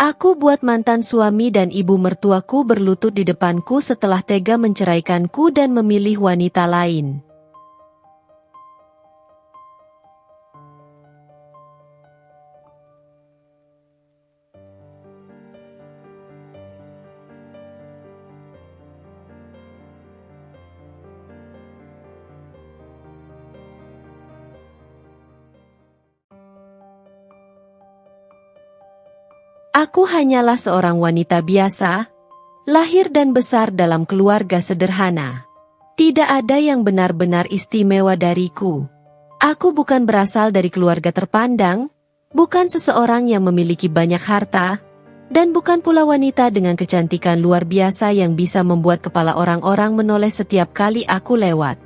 Aku buat mantan suami dan ibu mertuaku berlutut di depanku setelah tega menceraikanku dan memilih wanita lain. Aku hanyalah seorang wanita biasa, lahir dan besar dalam keluarga sederhana. Tidak ada yang benar-benar istimewa dariku. Aku bukan berasal dari keluarga terpandang, bukan seseorang yang memiliki banyak harta, dan bukan pula wanita dengan kecantikan luar biasa yang bisa membuat kepala orang-orang menoleh setiap kali aku lewat.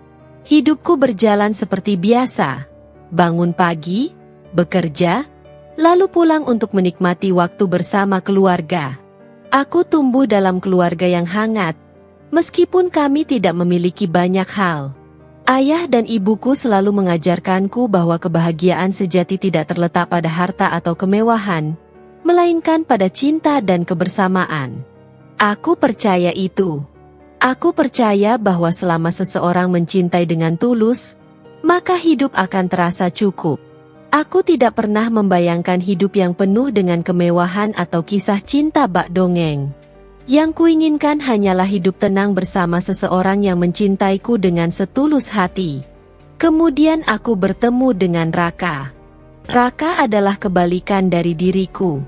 Hidupku berjalan seperti biasa, bangun pagi, bekerja, lalu pulang untuk menikmati waktu bersama keluarga. Aku tumbuh dalam keluarga yang hangat, meskipun kami tidak memiliki banyak hal. Ayah dan ibuku selalu mengajarkanku bahwa kebahagiaan sejati tidak terletak pada harta atau kemewahan, melainkan pada cinta dan kebersamaan. Aku percaya itu. Aku percaya bahwa selama seseorang mencintai dengan tulus, maka hidup akan terasa cukup. Aku tidak pernah membayangkan hidup yang penuh dengan kemewahan atau kisah cinta bak dongeng. Yang kuinginkan hanyalah hidup tenang bersama seseorang yang mencintaiku dengan setulus hati. Kemudian aku bertemu dengan Raka. Raka adalah kebalikan dari diriku.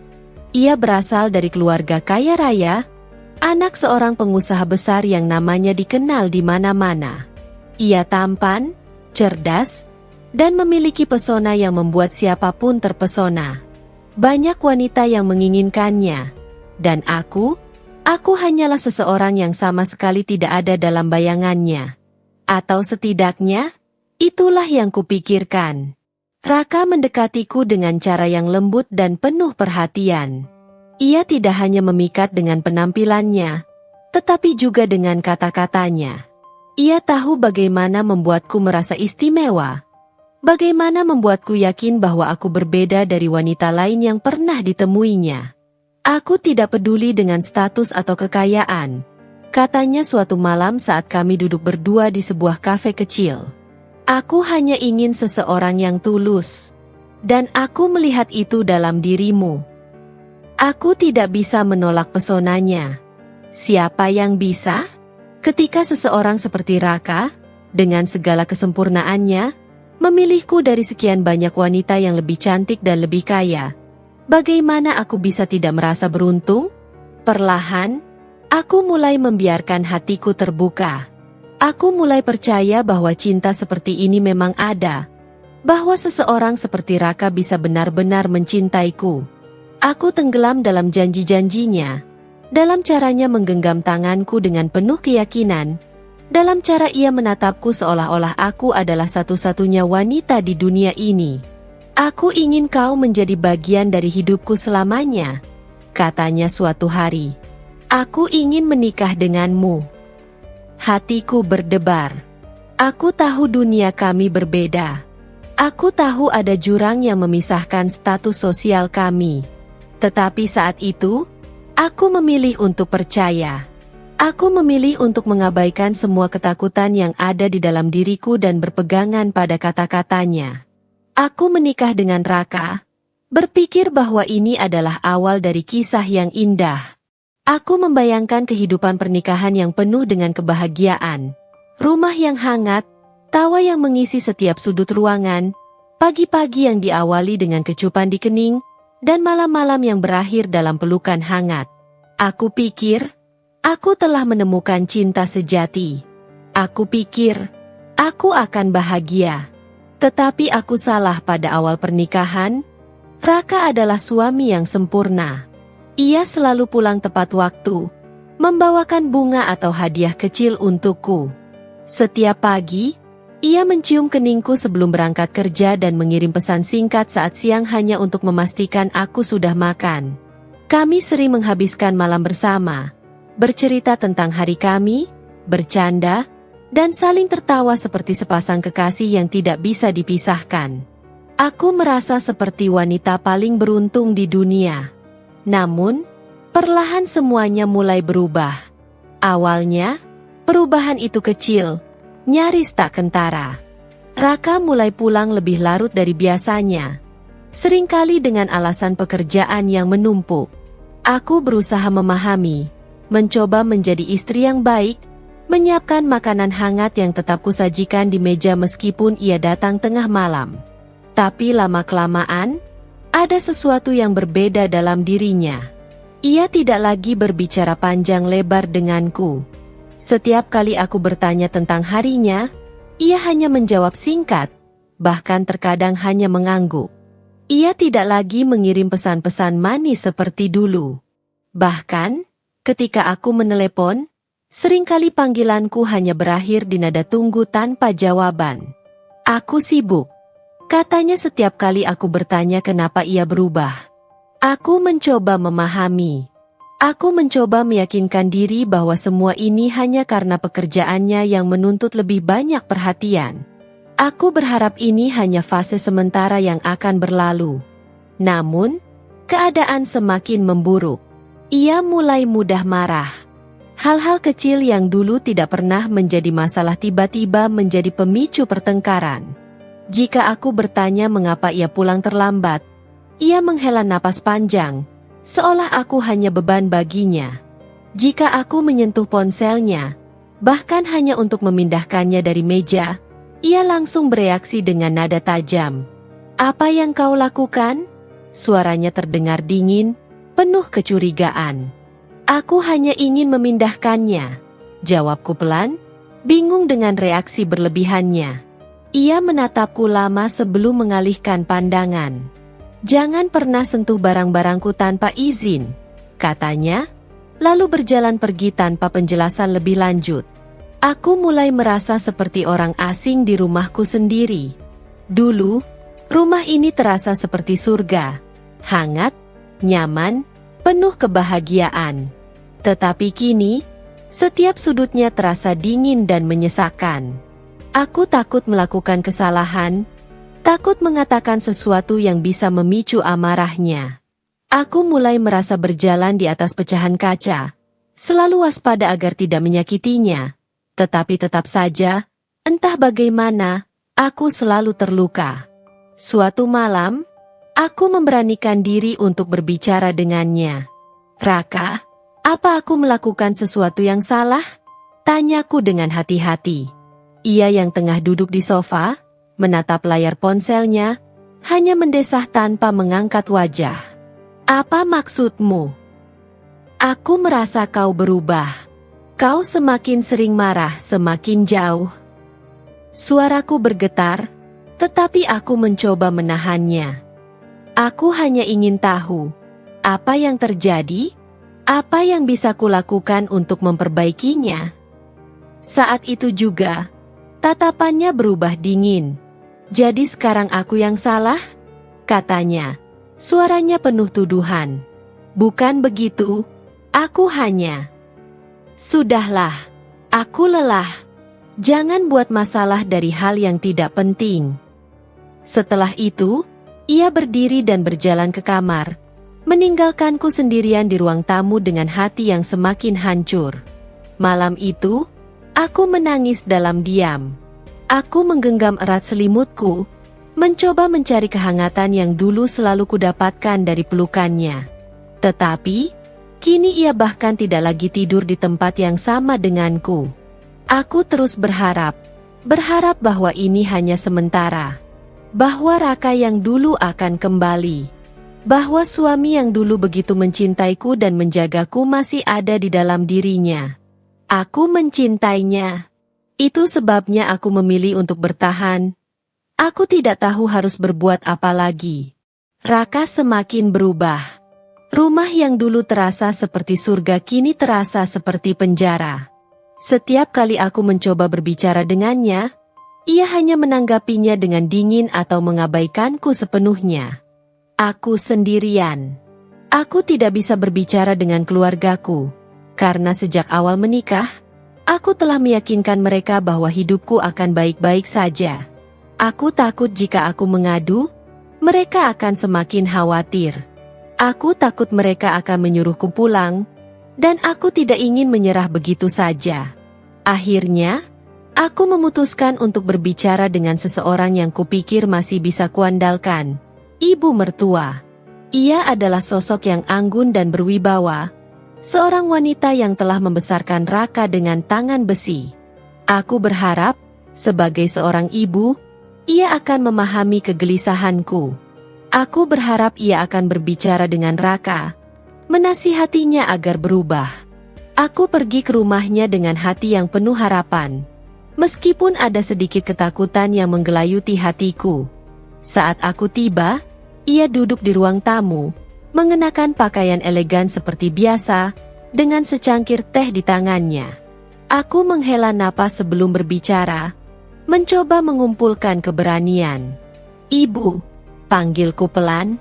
Ia berasal dari keluarga kaya raya, anak seorang pengusaha besar yang namanya dikenal di mana-mana. Ia tampan, cerdas, dan memiliki pesona yang membuat siapapun terpesona. Banyak wanita yang menginginkannya, dan aku hanyalah seseorang yang sama sekali tidak ada dalam bayangannya. Atau setidaknya, itulah yang kupikirkan. Raka mendekatiku dengan cara yang lembut dan penuh perhatian. Ia tidak hanya memikat dengan penampilannya, tetapi juga dengan kata-katanya. Ia tahu bagaimana membuatku merasa istimewa. Bagaimana membuatku yakin bahwa aku berbeda dari wanita lain yang pernah ditemuinya. Aku tidak peduli dengan status atau kekayaan, katanya suatu malam saat kami duduk berdua di sebuah kafe kecil. Aku hanya ingin seseorang yang tulus, dan aku melihat itu dalam dirimu. Aku tidak bisa menolak pesonanya. Siapa yang bisa? Ketika seseorang seperti Raka, dengan segala kesempurnaannya, memilihku dari sekian banyak wanita yang lebih cantik dan lebih kaya. Bagaimana aku bisa tidak merasa beruntung? Perlahan, aku mulai membiarkan hatiku terbuka. Aku mulai percaya bahwa cinta seperti ini memang ada, bahwa seseorang seperti Raka bisa benar-benar mencintaiku. Aku tenggelam dalam janji-janjinya, dalam caranya menggenggam tanganku dengan penuh keyakinan, dalam cara ia menatapku seolah-olah aku adalah satu-satunya wanita di dunia ini. Aku ingin kau menjadi bagian dari hidupku selamanya, katanya suatu hari. Aku ingin menikah denganmu. Hatiku berdebar. Aku tahu dunia kami berbeda. Aku tahu ada jurang yang memisahkan status sosial kami. Tetapi saat itu, aku memilih untuk percaya. Aku memilih untuk mengabaikan semua ketakutan yang ada di dalam diriku dan berpegangan pada kata-katanya. Aku menikah dengan Raka, berpikir bahwa ini adalah awal dari kisah yang indah. Aku membayangkan kehidupan pernikahan yang penuh dengan kebahagiaan, rumah yang hangat, tawa yang mengisi setiap sudut ruangan, pagi-pagi yang diawali dengan kecupan di kening, dan malam-malam yang berakhir dalam pelukan hangat. Aku pikir, aku telah menemukan cinta sejati. Aku pikir, aku akan bahagia. Tetapi aku salah pada awal pernikahan. Raka adalah suami yang sempurna. Ia selalu pulang tepat waktu, membawakan bunga atau hadiah kecil untukku. Setiap pagi, ia mencium keningku sebelum berangkat kerja dan mengirim pesan singkat saat siang hanya untuk memastikan aku sudah makan. Kami sering menghabiskan malam bersama, bercerita tentang hari kami, bercanda, dan saling tertawa seperti sepasang kekasih yang tidak bisa dipisahkan. Aku merasa seperti wanita paling beruntung di dunia. Namun, perlahan semuanya mulai berubah. Awalnya, perubahan itu kecil, nyaris tak kentara. Raka mulai pulang lebih larut dari biasanya, seringkali dengan alasan pekerjaan yang menumpuk. Aku berusaha memahami, mencoba menjadi istri yang baik, menyiapkan makanan hangat yang tetap kusajikan di meja meskipun ia datang tengah malam. Tapi lama-kelamaan, ada sesuatu yang berbeda dalam dirinya. Ia tidak lagi berbicara panjang lebar denganku. Setiap kali aku bertanya tentang harinya, ia hanya menjawab singkat, bahkan terkadang hanya mengangguk. Ia tidak lagi mengirim pesan-pesan manis seperti dulu. Bahkan, ketika aku menelepon, seringkali panggilanku hanya berakhir di nada tunggu tanpa jawaban. Aku sibuk, katanya setiap kali aku bertanya kenapa ia berubah. Aku mencoba memahami. Aku mencoba meyakinkan diri bahwa semua ini hanya karena pekerjaannya yang menuntut lebih banyak perhatian. Aku berharap ini hanya fase sementara yang akan berlalu. Namun, keadaan semakin memburuk. Ia mulai mudah marah. Hal-hal kecil yang dulu tidak pernah menjadi masalah tiba-tiba menjadi pemicu pertengkaran. Jika aku bertanya mengapa ia pulang terlambat, ia menghela napas panjang, seolah aku hanya beban baginya. Jika aku menyentuh ponselnya, bahkan hanya untuk memindahkannya dari meja, ia langsung bereaksi dengan nada tajam. "Apa yang kau lakukan?" Suaranya terdengar dingin, penuh kecurigaan. "Aku hanya ingin memindahkannya," jawabku pelan, bingung dengan reaksi berlebihannya. Ia menatapku lama sebelum mengalihkan pandangan. "Jangan pernah sentuh barang-barangku tanpa izin," katanya, lalu berjalan pergi tanpa penjelasan lebih lanjut. Aku mulai merasa seperti orang asing di rumahku sendiri. Dulu, rumah ini terasa seperti surga, hangat, nyaman, penuh kebahagiaan. Tetapi kini, setiap sudutnya terasa dingin dan menyesakkan. Aku takut melakukan kesalahan, takut mengatakan sesuatu yang bisa memicu amarahnya. Aku mulai merasa berjalan di atas pecahan kaca, selalu waspada agar tidak menyakitinya. Tetapi tetap saja, entah bagaimana, aku selalu terluka. Suatu malam, aku memberanikan diri untuk berbicara dengannya. "Raka, apa aku melakukan sesuatu yang salah?" tanyaku dengan hati-hati. Ia yang tengah duduk di sofa, menatap layar ponselnya, hanya mendesah tanpa mengangkat wajah. "Apa maksudmu?" "Aku merasa kau berubah. Kau semakin sering marah, semakin jauh." Suaraku bergetar, tetapi aku mencoba menahannya. Aku hanya ingin tahu, apa yang terjadi? Apa yang bisa kulakukan untuk memperbaikinya? Saat itu juga, tatapannya berubah dingin. "Jadi sekarang aku yang salah?" katanya. Suaranya penuh tuduhan. "Bukan begitu, aku hanya..." "Sudahlah, aku lelah. Jangan buat masalah dari hal yang tidak penting." Setelah itu, ia berdiri dan berjalan ke kamar, meninggalkanku sendirian di ruang tamu dengan hati yang semakin hancur. Malam itu, aku menangis dalam diam. Aku menggenggam erat selimutku, mencoba mencari kehangatan yang dulu selalu kudapatkan dari pelukannya. Tetapi, kini ia bahkan tidak lagi tidur di tempat yang sama denganku. Aku terus berharap bahwa ini hanya sementara. Bahwa Raka yang dulu akan kembali. Bahwa suami yang dulu begitu mencintaiku dan menjagaku masih ada di dalam dirinya. Aku mencintainya. Itu sebabnya aku memilih untuk bertahan. Aku tidak tahu harus berbuat apa lagi. Raka semakin berubah. Rumah yang dulu terasa seperti surga kini terasa seperti penjara. Setiap kali aku mencoba berbicara dengannya, ia hanya menanggapinya dengan dingin atau mengabaikanku sepenuhnya. Aku sendirian. Aku tidak bisa berbicara dengan keluargaku, karena sejak awal menikah, aku telah meyakinkan mereka bahwa hidupku akan baik-baik saja. Aku takut jika aku mengadu, mereka akan semakin khawatir. Aku takut mereka akan menyuruhku pulang, dan aku tidak ingin menyerah begitu saja. Akhirnya, aku memutuskan untuk berbicara dengan seseorang yang kupikir masih bisa kuandalkan, ibu mertua. Ia adalah sosok yang anggun dan berwibawa, seorang wanita yang telah membesarkan Raka dengan tangan besi. Aku berharap, sebagai seorang ibu, ia akan memahami kegelisahanku. Aku berharap ia akan berbicara dengan Raka, menasihatinya agar berubah. Aku pergi ke rumahnya dengan hati yang penuh harapan, meskipun ada sedikit ketakutan yang menggelayuti hatiku. Saat aku tiba, ia duduk di ruang tamu, mengenakan pakaian elegan seperti biasa, dengan secangkir teh di tangannya. Aku menghela napas sebelum berbicara, mencoba mengumpulkan keberanian. "Ibu," panggilku pelan,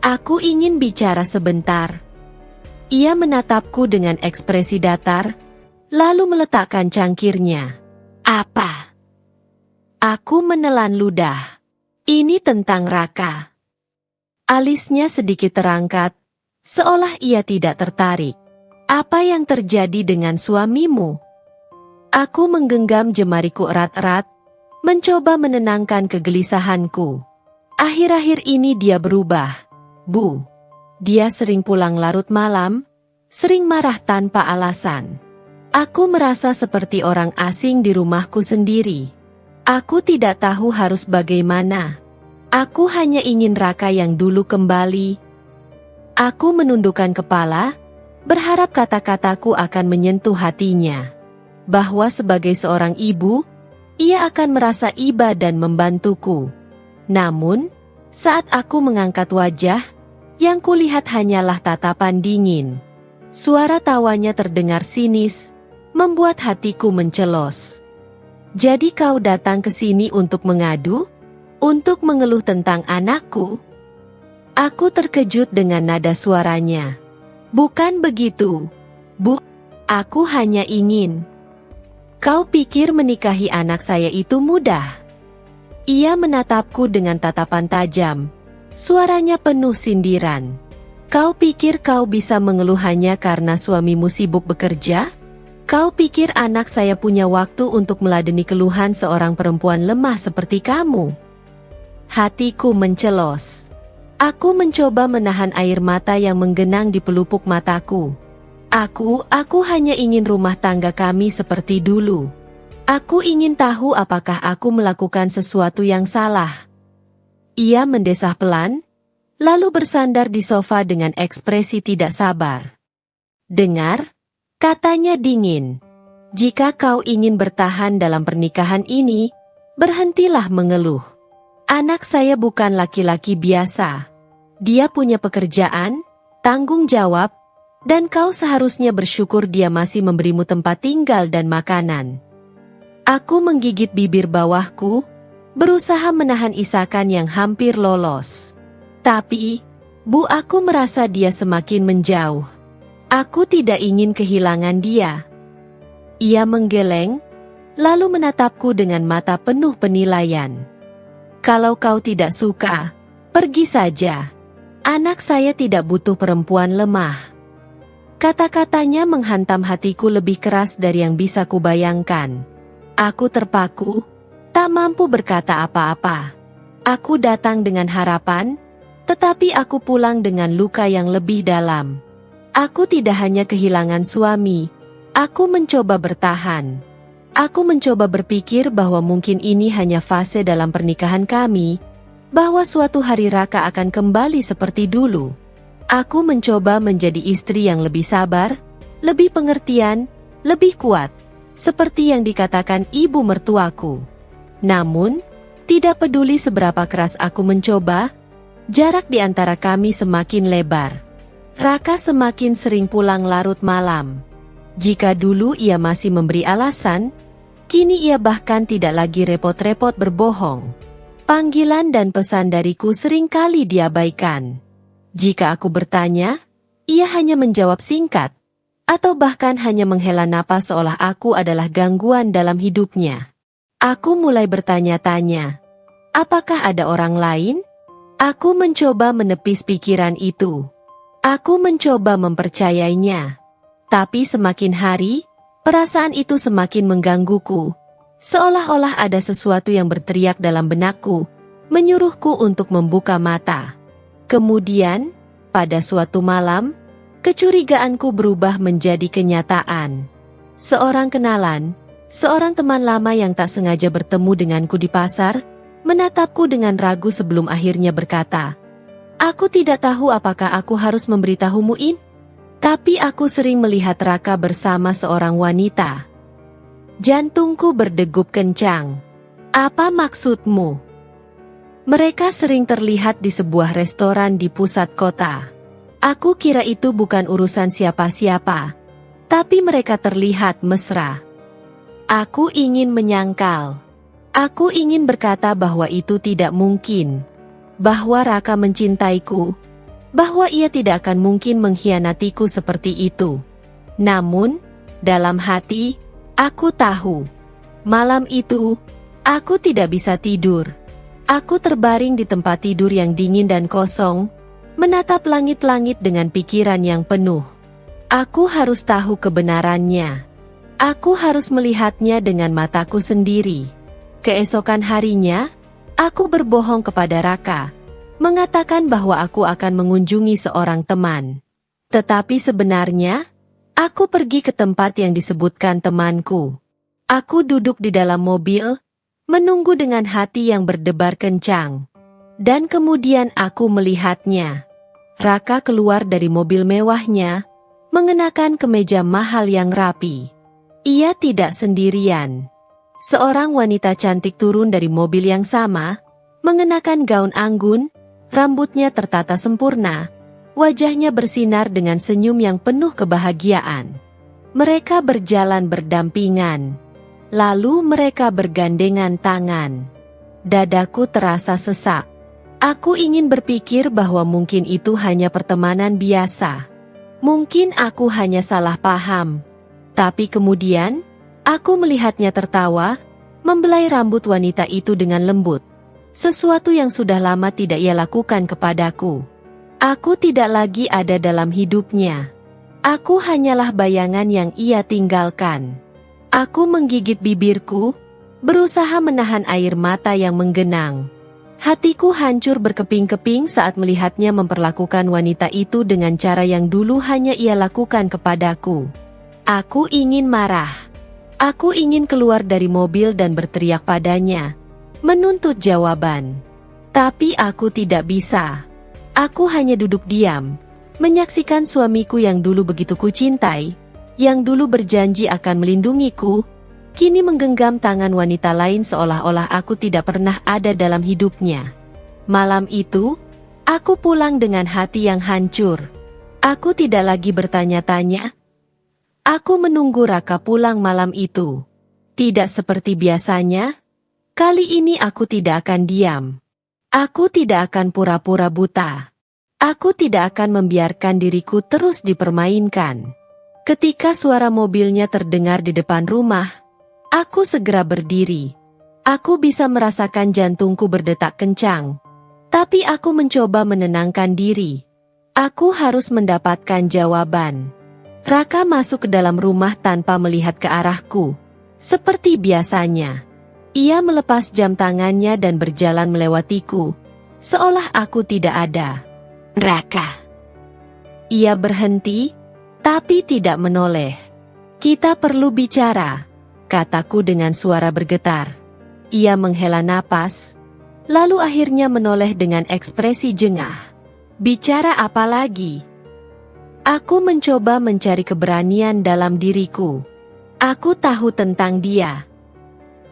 "aku ingin bicara sebentar." Ia menatapku dengan ekspresi datar, lalu meletakkan cangkirnya. "Apa?" Aku menelan ludah. "Ini tentang Raka." Alisnya sedikit terangkat, seolah ia tidak tertarik. "Apa yang terjadi dengan suamimu?" Aku menggenggam jemariku erat-erat, mencoba menenangkan kegelisahanku. "Akhir-akhir ini dia berubah, Bu. Dia sering pulang larut malam, sering marah tanpa alasan. Aku merasa seperti orang asing di rumahku sendiri. Aku tidak tahu harus bagaimana. Aku hanya ingin Raka yang dulu kembali." Aku menundukkan kepala, berharap kata-kataku akan menyentuh hatinya. Bahwa sebagai seorang ibu, ia akan merasa iba dan membantuku. Namun, saat aku mengangkat wajah, yang kulihat hanyalah tatapan dingin. Suara tawanya terdengar sinis, membuat hatiku mencelos. "Jadi kau datang ke sini untuk mengadu? Untuk mengeluh tentang anakku?" Aku terkejut dengan nada suaranya. "Bukan begitu, Bu. Aku hanya ingin..." "Kau pikir menikahi anak saya itu mudah?" Ia menatapku dengan tatapan tajam. Suaranya penuh sindiran. "Kau pikir kau bisa mengeluh hanya karena suamimu sibuk bekerja? Kau pikir anak saya punya waktu untuk meladeni keluhan seorang perempuan lemah seperti kamu?" Hatiku mencelos. Aku mencoba menahan air mata yang menggenang di pelupuk mataku. Aku hanya ingin rumah tangga kami seperti dulu. Aku ingin tahu apakah aku melakukan sesuatu yang salah. Ia mendesah pelan, lalu bersandar di sofa dengan ekspresi tidak sabar. "Dengar," katanya dingin. "Jika kau ingin bertahan dalam pernikahan ini, berhentilah mengeluh. Anak saya bukan laki-laki biasa. Dia punya pekerjaan, tanggung jawab, dan kau seharusnya bersyukur dia masih memberimu tempat tinggal dan makanan." Aku menggigit bibir bawahku, berusaha menahan isakan yang hampir lolos. "Tapi, Bu, aku merasa dia semakin menjauh. Aku tidak ingin kehilangan dia." Ia menggeleng, lalu menatapku dengan mata penuh penilaian. "Kalau kau tidak suka, pergi saja. Anak saya tidak butuh perempuan lemah." Kata-katanya menghantam hatiku lebih keras dari yang bisa kubayangkan. Aku terpaku, tak mampu berkata apa-apa. Aku datang dengan harapan, tetapi aku pulang dengan luka yang lebih dalam. Aku tidak hanya kehilangan suami, aku mencoba bertahan. Aku mencoba berpikir bahwa mungkin ini hanya fase dalam pernikahan kami, bahwa suatu hari Raka akan kembali seperti dulu. Aku mencoba menjadi istri yang lebih sabar, lebih pengertian, lebih kuat, seperti yang dikatakan ibu mertuaku. Namun, tidak peduli seberapa keras aku mencoba, jarak di antara kami semakin lebar. Raka semakin sering pulang larut malam. Jika dulu ia masih memberi alasan, kini ia bahkan tidak lagi repot-repot berbohong. Panggilan dan pesan dariku seringkali diabaikan. Jika aku bertanya, ia hanya menjawab singkat, atau bahkan hanya menghela napas seolah aku adalah gangguan dalam hidupnya. Aku mulai bertanya-tanya, apakah ada orang lain? Aku mencoba menepis pikiran itu. Aku mencoba mempercayainya. Tapi semakin hari, perasaan itu semakin menggangguku. Seolah-olah ada sesuatu yang berteriak dalam benakku, menyuruhku untuk membuka mata. Kemudian, pada suatu malam, kecurigaanku berubah menjadi kenyataan. Seorang kenalan, seorang teman lama yang tak sengaja bertemu denganku di pasar, menatapku dengan ragu sebelum akhirnya berkata, "Aku tidak tahu apakah aku harus memberitahumu ini, tapi aku sering melihat Raka bersama seorang wanita." Jantungku berdegup kencang. "Apa maksudmu?" "Mereka sering terlihat di sebuah restoran di pusat kota. Aku kira itu bukan urusan siapa-siapa, tapi mereka terlihat mesra." Aku ingin menyangkal. Aku ingin berkata bahwa itu tidak mungkin, bahwa Raka mencintaiku, bahwa ia tidak akan mungkin mengkhianatiku seperti itu. Namun, dalam hati, aku tahu. Malam itu, aku tidak bisa tidur. Aku terbaring di tempat tidur yang dingin dan kosong, menatap langit-langit dengan pikiran yang penuh. Aku harus tahu kebenarannya. Aku harus melihatnya dengan mataku sendiri. Keesokan harinya, aku berbohong kepada Raka, mengatakan bahwa aku akan mengunjungi seorang teman. Tetapi sebenarnya, aku pergi ke tempat yang disebutkan temanku. Aku duduk di dalam mobil, menunggu dengan hati yang berdebar kencang. Dan kemudian aku melihatnya. Raka keluar dari mobil mewahnya, mengenakan kemeja mahal yang rapi. Ia tidak sendirian. Seorang wanita cantik turun dari mobil yang sama, mengenakan gaun anggun, rambutnya tertata sempurna, wajahnya bersinar dengan senyum yang penuh kebahagiaan. Mereka berjalan berdampingan. Lalu mereka bergandengan tangan. Dadaku terasa sesak. Aku ingin berpikir bahwa mungkin itu hanya pertemanan biasa. Mungkin aku hanya salah paham. Tapi kemudian, aku melihatnya tertawa, membelai rambut wanita itu dengan lembut. Sesuatu yang sudah lama tidak ia lakukan kepadaku. Aku tidak lagi ada dalam hidupnya. Aku hanyalah bayangan yang ia tinggalkan. Aku menggigit bibirku, berusaha menahan air mata yang menggenang. Hatiku hancur berkeping-keping saat melihatnya memperlakukan wanita itu dengan cara yang dulu hanya ia lakukan kepadaku. Aku ingin marah. Aku ingin keluar dari mobil dan berteriak padanya, menuntut jawaban. Tapi aku tidak bisa. Aku hanya duduk diam, menyaksikan suamiku yang dulu begitu kucintai, yang dulu berjanji akan melindungiku, kini menggenggam tangan wanita lain seolah-olah aku tidak pernah ada dalam hidupnya. Malam itu, aku pulang dengan hati yang hancur. Aku tidak lagi bertanya-tanya. Aku menunggu Raka pulang malam itu. Tidak seperti biasanya, kali ini aku tidak akan diam. Aku tidak akan pura-pura buta. Aku tidak akan membiarkan diriku terus dipermainkan. Ketika suara mobilnya terdengar di depan rumah, aku segera berdiri. Aku bisa merasakan jantungku berdetak kencang. Tapi aku mencoba menenangkan diri. Aku harus mendapatkan jawaban. Raka masuk ke dalam rumah tanpa melihat ke arahku. Seperti biasanya. Ia melepas jam tangannya dan berjalan melewatiku, seolah aku tidak ada. "Raka." Ia berhenti, tapi tidak menoleh. "Kita perlu bicara," kataku dengan suara bergetar. Ia menghela napas, lalu akhirnya menoleh dengan ekspresi jengah. "Bicara apa lagi?" Aku mencoba mencari keberanian dalam diriku. Aku tahu tentang dia.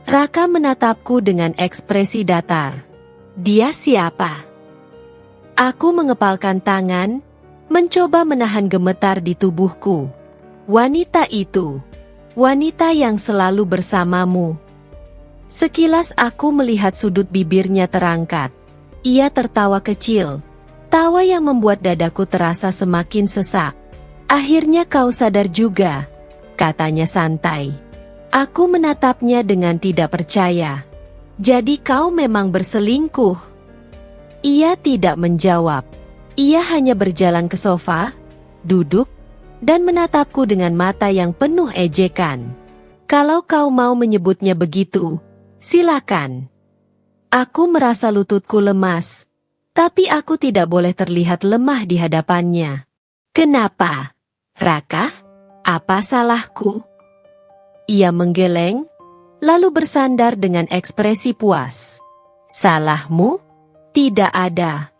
Raka menatapku dengan ekspresi datar. "Dia siapa?" Aku mengepalkan tangan, mencoba menahan gemetar di tubuhku. "Wanita itu. Wanita yang selalu bersamamu." Sekilas aku melihat sudut bibirnya terangkat. Ia tertawa kecil. Tawa yang membuat dadaku terasa semakin sesak. "Akhirnya kau sadar juga," katanya santai. Aku menatapnya dengan tidak percaya. "Jadi kau memang berselingkuh?" Ia tidak menjawab. Ia hanya berjalan ke sofa, duduk, dan menatapku dengan mata yang penuh ejekan. Kalau kau mau menyebutnya begitu, silakan. Aku merasa lututku lemas, tapi aku tidak boleh terlihat lemah di hadapannya. Kenapa, Raka? Apa salahku? Ia menggeleng, lalu bersandar dengan ekspresi puas. Salahmu? Tidak ada.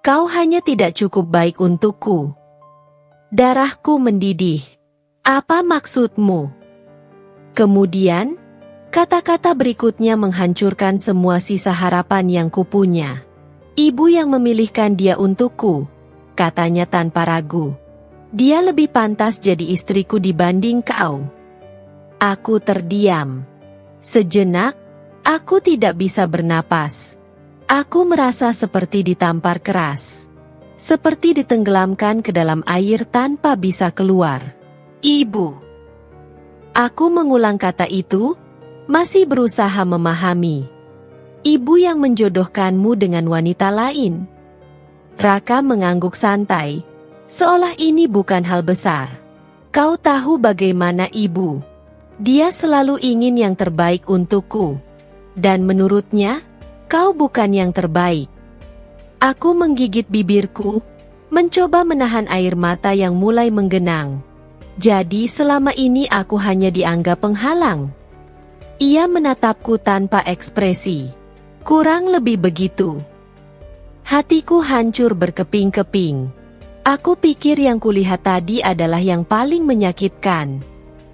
Kau hanya tidak cukup baik untukku. Darahku mendidih. Apa maksudmu? Kemudian, kata-kata berikutnya menghancurkan semua sisa harapan yang kupunya. Ibu yang memilihkan dia untukku, katanya tanpa ragu. Dia lebih pantas jadi istriku dibanding kau. Aku terdiam. Sejenak, aku tidak bisa bernapas. Aku merasa seperti ditampar keras. Seperti ditenggelamkan ke dalam air tanpa bisa keluar. Ibu. Aku mengulang kata itu, masih berusaha memahami. Ibu yang menjodohkanmu dengan wanita lain. Raka mengangguk santai, seolah ini bukan hal besar. Kau tahu bagaimana ibu. Dia selalu ingin yang terbaik untukku. Dan menurutnya, kau bukan yang terbaik. Aku menggigit bibirku, mencoba menahan air mata yang mulai menggenang. Jadi selama ini aku hanya dianggap penghalang. Ia menatapku tanpa ekspresi. Kurang lebih begitu. Hatiku hancur berkeping-keping. Aku pikir yang kulihat tadi adalah yang paling menyakitkan.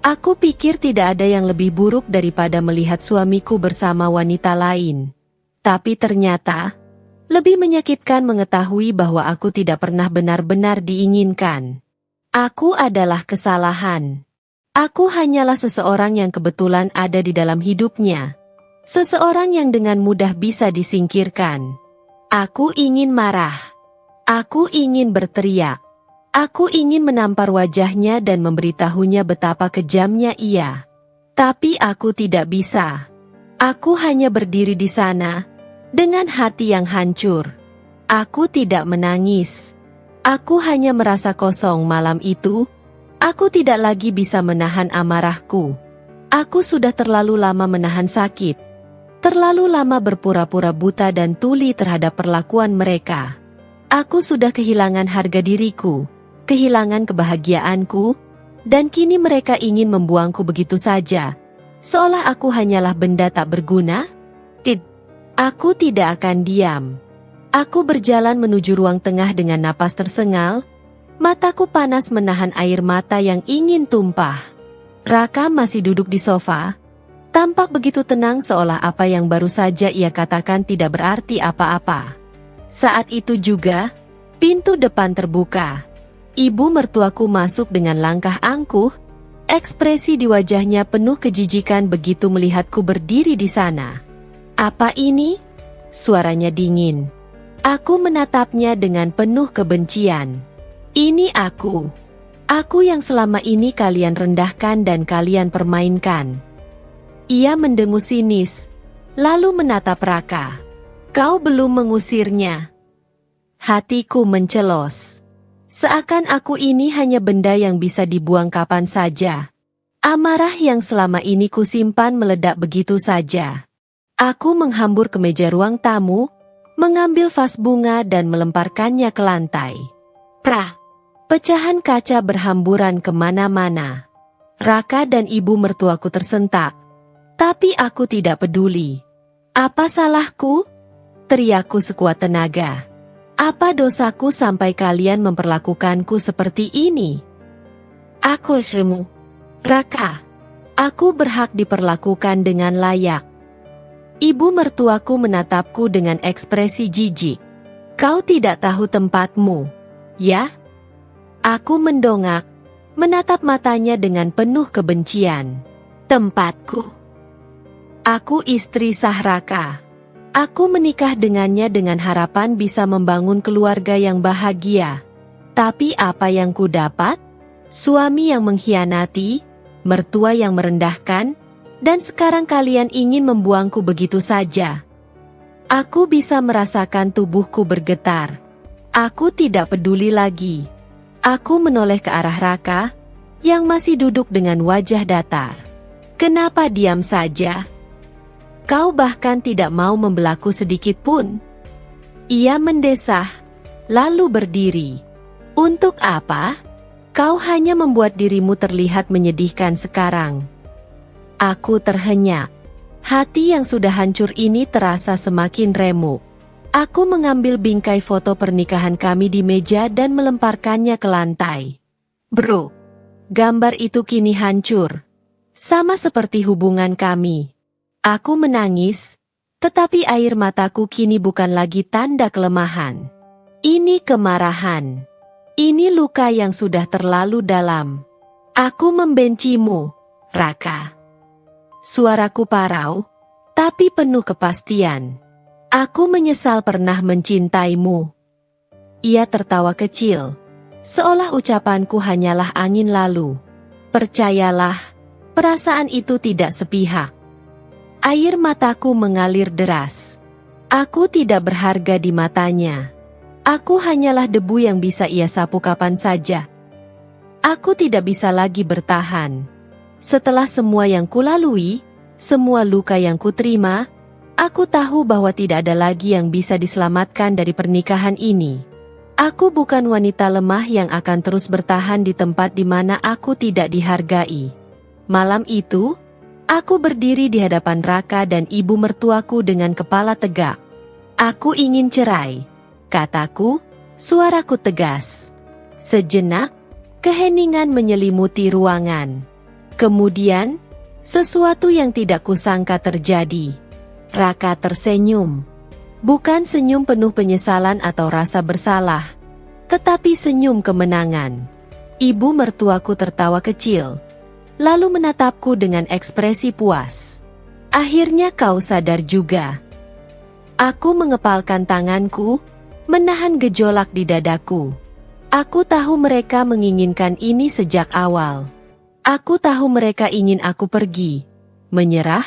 Aku pikir tidak ada yang lebih buruk daripada melihat suamiku bersama wanita lain. Tapi ternyata, lebih menyakitkan mengetahui bahwa aku tidak pernah benar-benar diinginkan. Aku adalah kesalahan. Aku hanyalah seseorang yang kebetulan ada di dalam hidupnya. Seseorang yang dengan mudah bisa disingkirkan. Aku ingin marah. Aku ingin berteriak. Aku ingin menampar wajahnya dan memberitahunya betapa kejamnya ia. Tapi aku tidak bisa. Aku hanya berdiri di sana, dengan hati yang hancur. Aku tidak menangis. Aku hanya merasa kosong malam itu. Aku tidak lagi bisa menahan amarahku. Aku sudah terlalu lama menahan sakit. Terlalu lama berpura-pura buta dan tuli terhadap perlakuan mereka. Aku sudah kehilangan harga diriku, kehilangan kebahagiaanku, dan kini mereka ingin membuangku begitu saja. Seolah aku hanyalah benda tak berguna. Aku tidak akan diam. Aku berjalan menuju ruang tengah dengan napas tersengal. Mataku panas menahan air mata yang ingin tumpah. Raka masih duduk di sofa. Tampak begitu tenang seolah apa yang baru saja ia katakan tidak berarti apa-apa. Saat itu juga, pintu depan terbuka. Ibu mertuaku masuk dengan langkah angkuh. Ekspresi di wajahnya penuh kejijikan begitu melihatku berdiri di sana. Apa ini? Suaranya dingin. Aku menatapnya dengan penuh kebencian. Ini aku. Aku yang selama ini kalian rendahkan dan kalian permainkan. Ia mendengus sinis, lalu menatap Raka. Kau belum mengusirnya. Hatiku mencelos. Seakan aku ini hanya benda yang bisa dibuang kapan saja. Amarah yang selama ini kusimpan meledak begitu saja. Aku menghambur ke meja ruang tamu, mengambil vas bunga dan melemparkannya ke lantai. Prah! Pecahan kaca berhamburan kemana-mana. Raka dan ibu mertuaku tersentak. Tapi aku tidak peduli. Apa salahku? Teriakku sekuat tenaga. Apa dosaku sampai kalian memperlakukanku seperti ini? Aku semu. Raka. Aku berhak diperlakukan dengan layak. Ibu mertuaku menatapku dengan ekspresi jijik. Kau tidak tahu tempatmu, ya? Aku mendongak, menatap matanya dengan penuh kebencian. Tempatku. Aku istri sah Raka. Aku menikah dengannya dengan harapan bisa membangun keluarga yang bahagia. Tapi apa yang ku dapat? Suami yang mengkhianati, mertua yang merendahkan, dan sekarang kalian ingin membuangku begitu saja. Aku bisa merasakan tubuhku bergetar. Aku tidak peduli lagi. Aku menoleh ke arah Raka, yang masih duduk dengan wajah datar. Kenapa diam saja? Kau bahkan tidak mau membelaku sedikit pun. Ia mendesah, lalu berdiri. Untuk apa? Kau hanya membuat dirimu terlihat menyedihkan sekarang. Aku terhenyak. Hati yang sudah hancur ini terasa semakin remuk. Aku mengambil bingkai foto pernikahan kami di meja dan melemparkannya ke lantai. Bro, gambar itu kini hancur. Sama seperti hubungan kami. Aku menangis, tetapi air mataku kini bukan lagi tanda kelemahan. Ini kemarahan. Ini luka yang sudah terlalu dalam. Aku membencimu, Raka. Suaraku parau, tapi penuh kepastian. Aku menyesal pernah mencintaimu. Ia tertawa kecil, seolah ucapanku hanyalah angin lalu. Percayalah, perasaan itu tidak sepihak. Air mataku mengalir deras. Aku tidak berharga di matanya. Aku hanyalah debu yang bisa ia sapu kapan saja. Aku tidak bisa lagi bertahan. Setelah semua yang kulalui, semua luka yang kuterima, aku tahu bahwa tidak ada lagi yang bisa diselamatkan dari pernikahan ini. Aku bukan wanita lemah yang akan terus bertahan di tempat di mana aku tidak dihargai. Malam itu, aku berdiri di hadapan Raka dan ibu mertuaku dengan kepala tegak. Aku ingin cerai, kataku, suaraku tegas. Sejenak, keheningan menyelimuti ruangan. Kemudian, sesuatu yang tidak kusangka terjadi. Raka tersenyum. Bukan senyum penuh penyesalan atau rasa bersalah, tetapi senyum kemenangan. Ibu mertuaku tertawa kecil, lalu menatapku dengan ekspresi puas. Akhirnya kau sadar juga. Aku mengepalkan tanganku, menahan gejolak di dadaku. Aku tahu mereka menginginkan ini sejak awal. Aku tahu mereka ingin aku pergi, menyerah,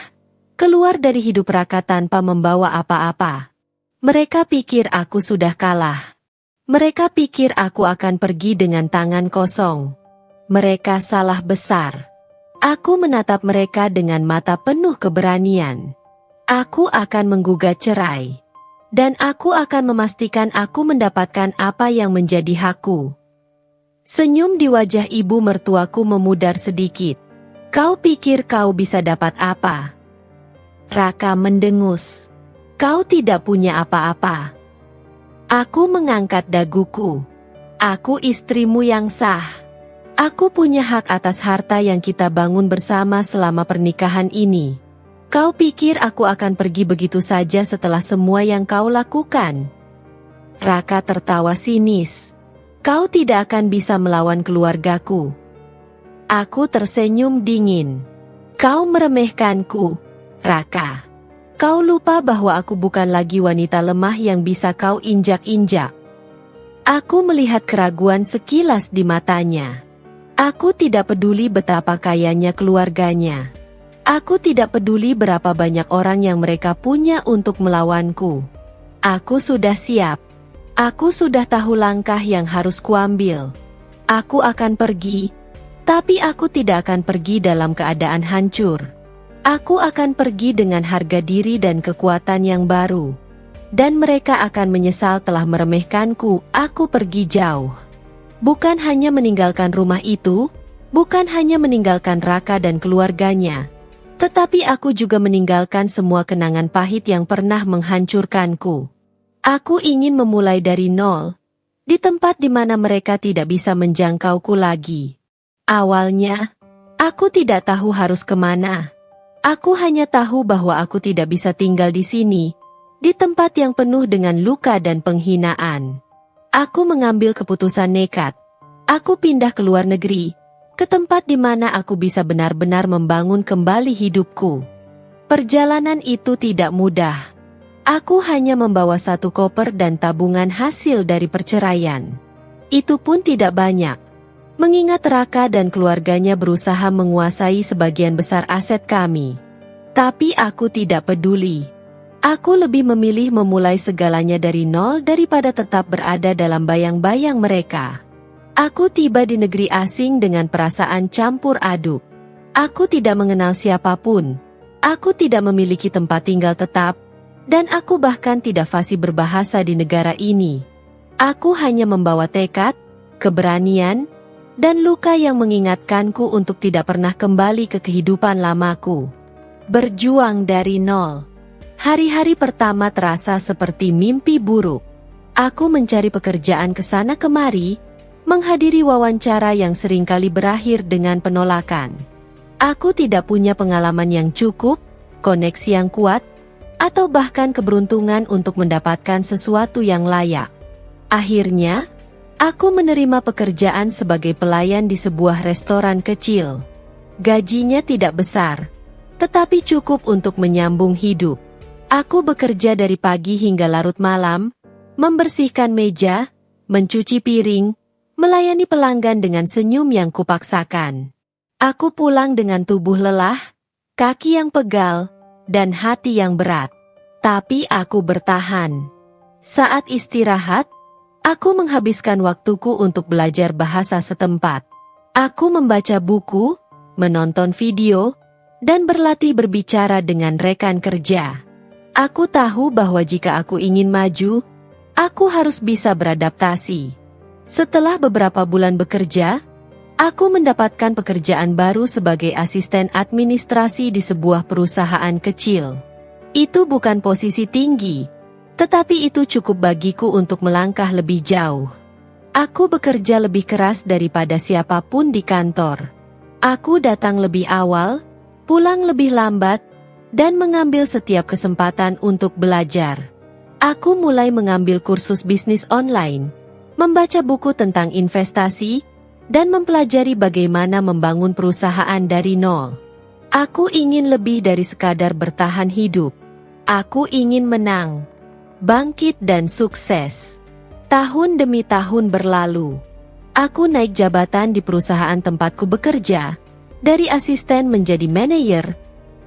keluar dari hidup Raka tanpa membawa apa-apa. Mereka pikir aku sudah kalah. Mereka pikir aku akan pergi dengan tangan kosong. Mereka salah besar. Aku menatap mereka dengan mata penuh keberanian. Aku akan menggugat cerai. Dan aku akan memastikan aku mendapatkan apa yang menjadi hakku. Senyum di wajah ibu mertuaku memudar sedikit. Kau pikir kau bisa dapat apa? Raka mendengus. Kau tidak punya apa-apa. Aku mengangkat daguku. Aku istrimu yang sah. Aku punya hak atas harta yang kita bangun bersama selama pernikahan ini. Kau pikir aku akan pergi begitu saja setelah semua yang kau lakukan? Raka tertawa sinis. Kau tidak akan bisa melawan keluargaku. Aku tersenyum dingin. Kau meremehkanku, Raka. Kau lupa bahwa aku bukan lagi wanita lemah yang bisa kau injak-injak. Aku melihat keraguan sekilas di matanya. Aku tidak peduli betapa kayanya keluarganya. Aku tidak peduli berapa banyak orang yang mereka punya untuk melawanku. Aku sudah siap. Aku sudah tahu langkah yang harus kuambil. Aku akan pergi, tapi aku tidak akan pergi dalam keadaan hancur. Aku akan pergi dengan harga diri dan kekuatan yang baru. Dan mereka akan menyesal telah meremehkanku. Aku pergi jauh. Bukan hanya meninggalkan rumah itu, bukan hanya meninggalkan Raka dan keluarganya, tetapi aku juga meninggalkan semua kenangan pahit yang pernah menghancurkanku. Aku ingin memulai dari nol, di tempat di mana mereka tidak bisa menjangkauku lagi. Awalnya, aku tidak tahu harus kemana. Aku hanya tahu bahwa aku tidak bisa tinggal di sini, di tempat yang penuh dengan luka dan penghinaan. Aku mengambil keputusan nekat. Aku pindah ke luar negeri, ke tempat di mana aku bisa benar-benar membangun kembali hidupku. Perjalanan itu tidak mudah. Aku hanya membawa 1 koper dan tabungan hasil dari perceraian. Itu pun tidak banyak, mengingat Raka dan keluarganya berusaha menguasai sebagian besar aset kami. Tapi aku tidak peduli. Aku lebih memilih memulai segalanya dari nol daripada tetap berada dalam bayang-bayang mereka. Aku tiba di negeri asing dengan perasaan campur aduk. Aku tidak mengenal siapapun. Aku tidak memiliki tempat tinggal tetap. Dan aku bahkan tidak fasih berbahasa di negara ini. Aku hanya membawa tekad, keberanian, dan luka yang mengingatkanku untuk tidak pernah kembali ke kehidupan lamaku. Berjuang dari nol. Hari-hari pertama terasa seperti mimpi buruk. Aku mencari pekerjaan ke sana kemari, menghadiri wawancara yang seringkali berakhir dengan penolakan. Aku tidak punya pengalaman yang cukup, koneksi yang kuat, atau bahkan keberuntungan untuk mendapatkan sesuatu yang layak. Akhirnya, aku menerima pekerjaan sebagai pelayan di sebuah restoran kecil. Gajinya tidak besar, tetapi cukup untuk menyambung hidup. Aku bekerja dari pagi hingga larut malam, membersihkan meja, mencuci piring, melayani pelanggan dengan senyum yang kupaksakan. Aku pulang dengan tubuh lelah, kaki yang pegal, dan hati yang berat. Tapi aku bertahan. Saat istirahat, aku menghabiskan waktuku untuk belajar bahasa setempat. Aku membaca buku, menonton video, dan berlatih berbicara dengan rekan kerja. Aku tahu bahwa jika aku ingin maju, aku harus bisa beradaptasi. Setelah beberapa bulan bekerja, aku mendapatkan pekerjaan baru sebagai asisten administrasi di sebuah perusahaan kecil. Itu bukan posisi tinggi, tetapi itu cukup bagiku untuk melangkah lebih jauh. Aku bekerja lebih keras daripada siapapun di kantor. Aku datang lebih awal, pulang lebih lambat, dan mengambil setiap kesempatan untuk belajar. Aku mulai mengambil kursus bisnis online, membaca buku tentang investasi, dan mempelajari bagaimana membangun perusahaan dari nol. Aku ingin lebih dari sekadar bertahan hidup. Aku ingin menang, bangkit dan sukses. Tahun demi tahun berlalu. Aku naik jabatan di perusahaan tempatku bekerja, dari asisten menjadi manajer,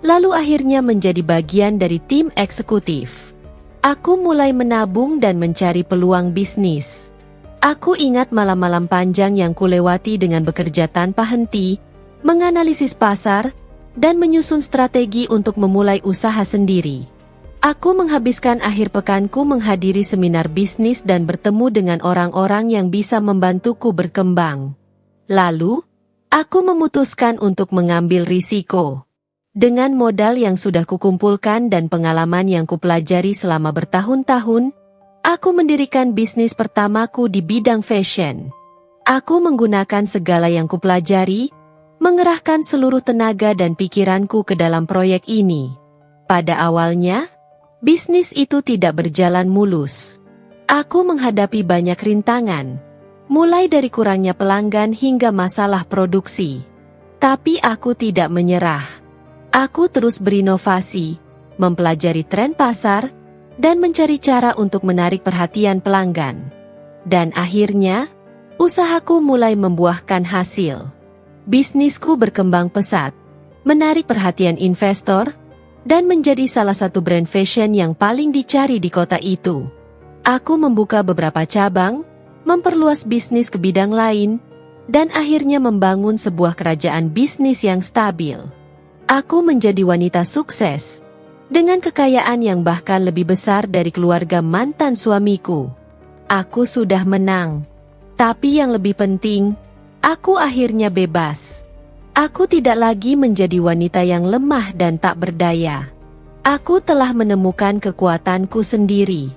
lalu akhirnya menjadi bagian dari tim eksekutif. Aku mulai menabung dan mencari peluang bisnis. Aku ingat malam-malam panjang yang kulewati dengan bekerja tanpa henti, menganalisis pasar, dan menyusun strategi untuk memulai usaha sendiri. Aku menghabiskan akhir pekanku menghadiri seminar bisnis dan bertemu dengan orang-orang yang bisa membantuku berkembang. Lalu, aku memutuskan untuk mengambil risiko. Dengan modal yang sudah kukumpulkan dan pengalaman yang kupelajari selama bertahun-tahun, aku mendirikan bisnis pertamaku di bidang fashion. Aku menggunakan segala yang kupelajari, mengerahkan seluruh tenaga dan pikiranku ke dalam proyek ini. Pada awalnya, bisnis itu tidak berjalan mulus. Aku menghadapi banyak rintangan, mulai dari kurangnya pelanggan hingga masalah produksi. Tapi aku tidak menyerah. Aku terus berinovasi, mempelajari tren pasar, dan mencari cara untuk menarik perhatian pelanggan. Dan akhirnya, usahaku mulai membuahkan hasil. Bisnisku berkembang pesat, menarik perhatian investor, dan menjadi salah satu brand fashion yang paling dicari di kota itu. Aku membuka beberapa cabang, memperluas bisnis ke bidang lain, dan akhirnya membangun sebuah kerajaan bisnis yang stabil. Aku menjadi wanita sukses, dengan kekayaan yang bahkan lebih besar dari keluarga mantan suamiku. Aku sudah menang. Tapi yang lebih penting, aku akhirnya bebas. Aku tidak lagi menjadi wanita yang lemah dan tak berdaya. Aku telah menemukan kekuatanku sendiri.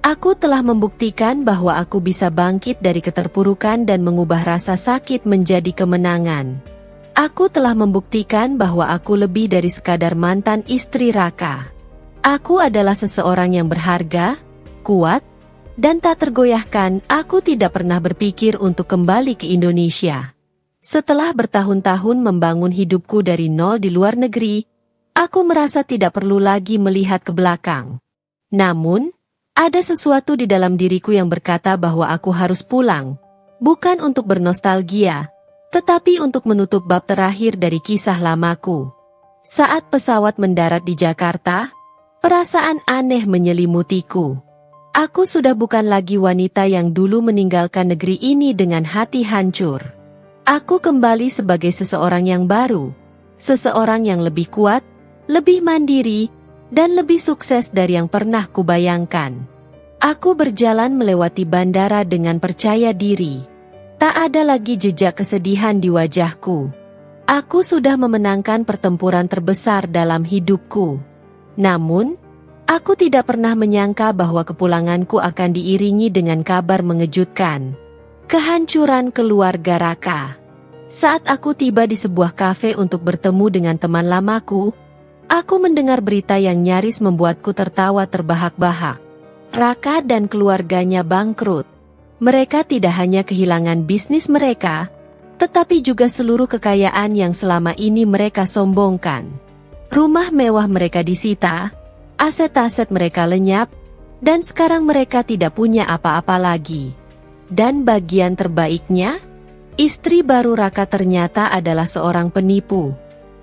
Aku telah membuktikan bahwa aku bisa bangkit dari keterpurukan dan mengubah rasa sakit menjadi kemenangan. Aku telah membuktikan bahwa aku lebih dari sekadar mantan istri Raka. Aku adalah seseorang yang berharga, kuat, dan tak tergoyahkan. Aku tidak pernah berpikir untuk kembali ke Indonesia. Setelah bertahun-tahun membangun hidupku dari nol di luar negeri, aku merasa tidak perlu lagi melihat ke belakang. Namun, ada sesuatu di dalam diriku yang berkata bahwa aku harus pulang, bukan untuk bernostalgia, tetapi untuk menutup bab terakhir dari kisah lamaku. Saat pesawat mendarat di Jakarta, Perasaan aneh menyelimutiku. Aku sudah bukan lagi wanita yang dulu meninggalkan negeri ini dengan hati hancur. Aku kembali sebagai seseorang yang baru, seseorang yang lebih kuat, lebih mandiri, dan lebih sukses dari yang pernah kubayangkan. Aku berjalan melewati bandara dengan percaya diri. Tak ada lagi jejak kesedihan di wajahku. Aku sudah memenangkan pertempuran terbesar dalam hidupku. Namun, aku tidak pernah menyangka bahwa kepulanganku akan diiringi dengan kabar mengejutkan. Kehancuran keluarga Raka. Saat aku tiba di sebuah kafe untuk bertemu dengan teman lamaku, aku mendengar berita yang nyaris membuatku tertawa terbahak-bahak. Raka dan keluarganya bangkrut. Mereka tidak hanya kehilangan bisnis mereka, tetapi juga seluruh kekayaan yang selama ini mereka sombongkan. Rumah mewah mereka disita, aset-aset mereka lenyap, dan sekarang mereka tidak punya apa-apa lagi. Dan bagian terbaiknya, istri baru Raka ternyata adalah seorang penipu.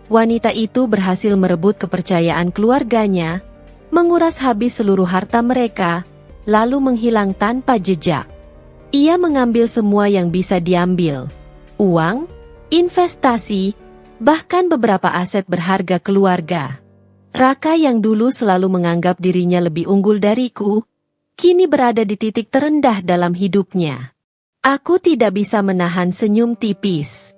Wanita itu berhasil merebut kepercayaan keluarganya, menguras habis seluruh harta mereka, lalu menghilang tanpa jejak. Ia mengambil semua yang bisa diambil. Uang, investasi, bahkan beberapa aset berharga keluarga. Raka yang dulu selalu menganggap dirinya lebih unggul dariku, kini berada di titik terendah dalam hidupnya. Aku tidak bisa menahan senyum tipis.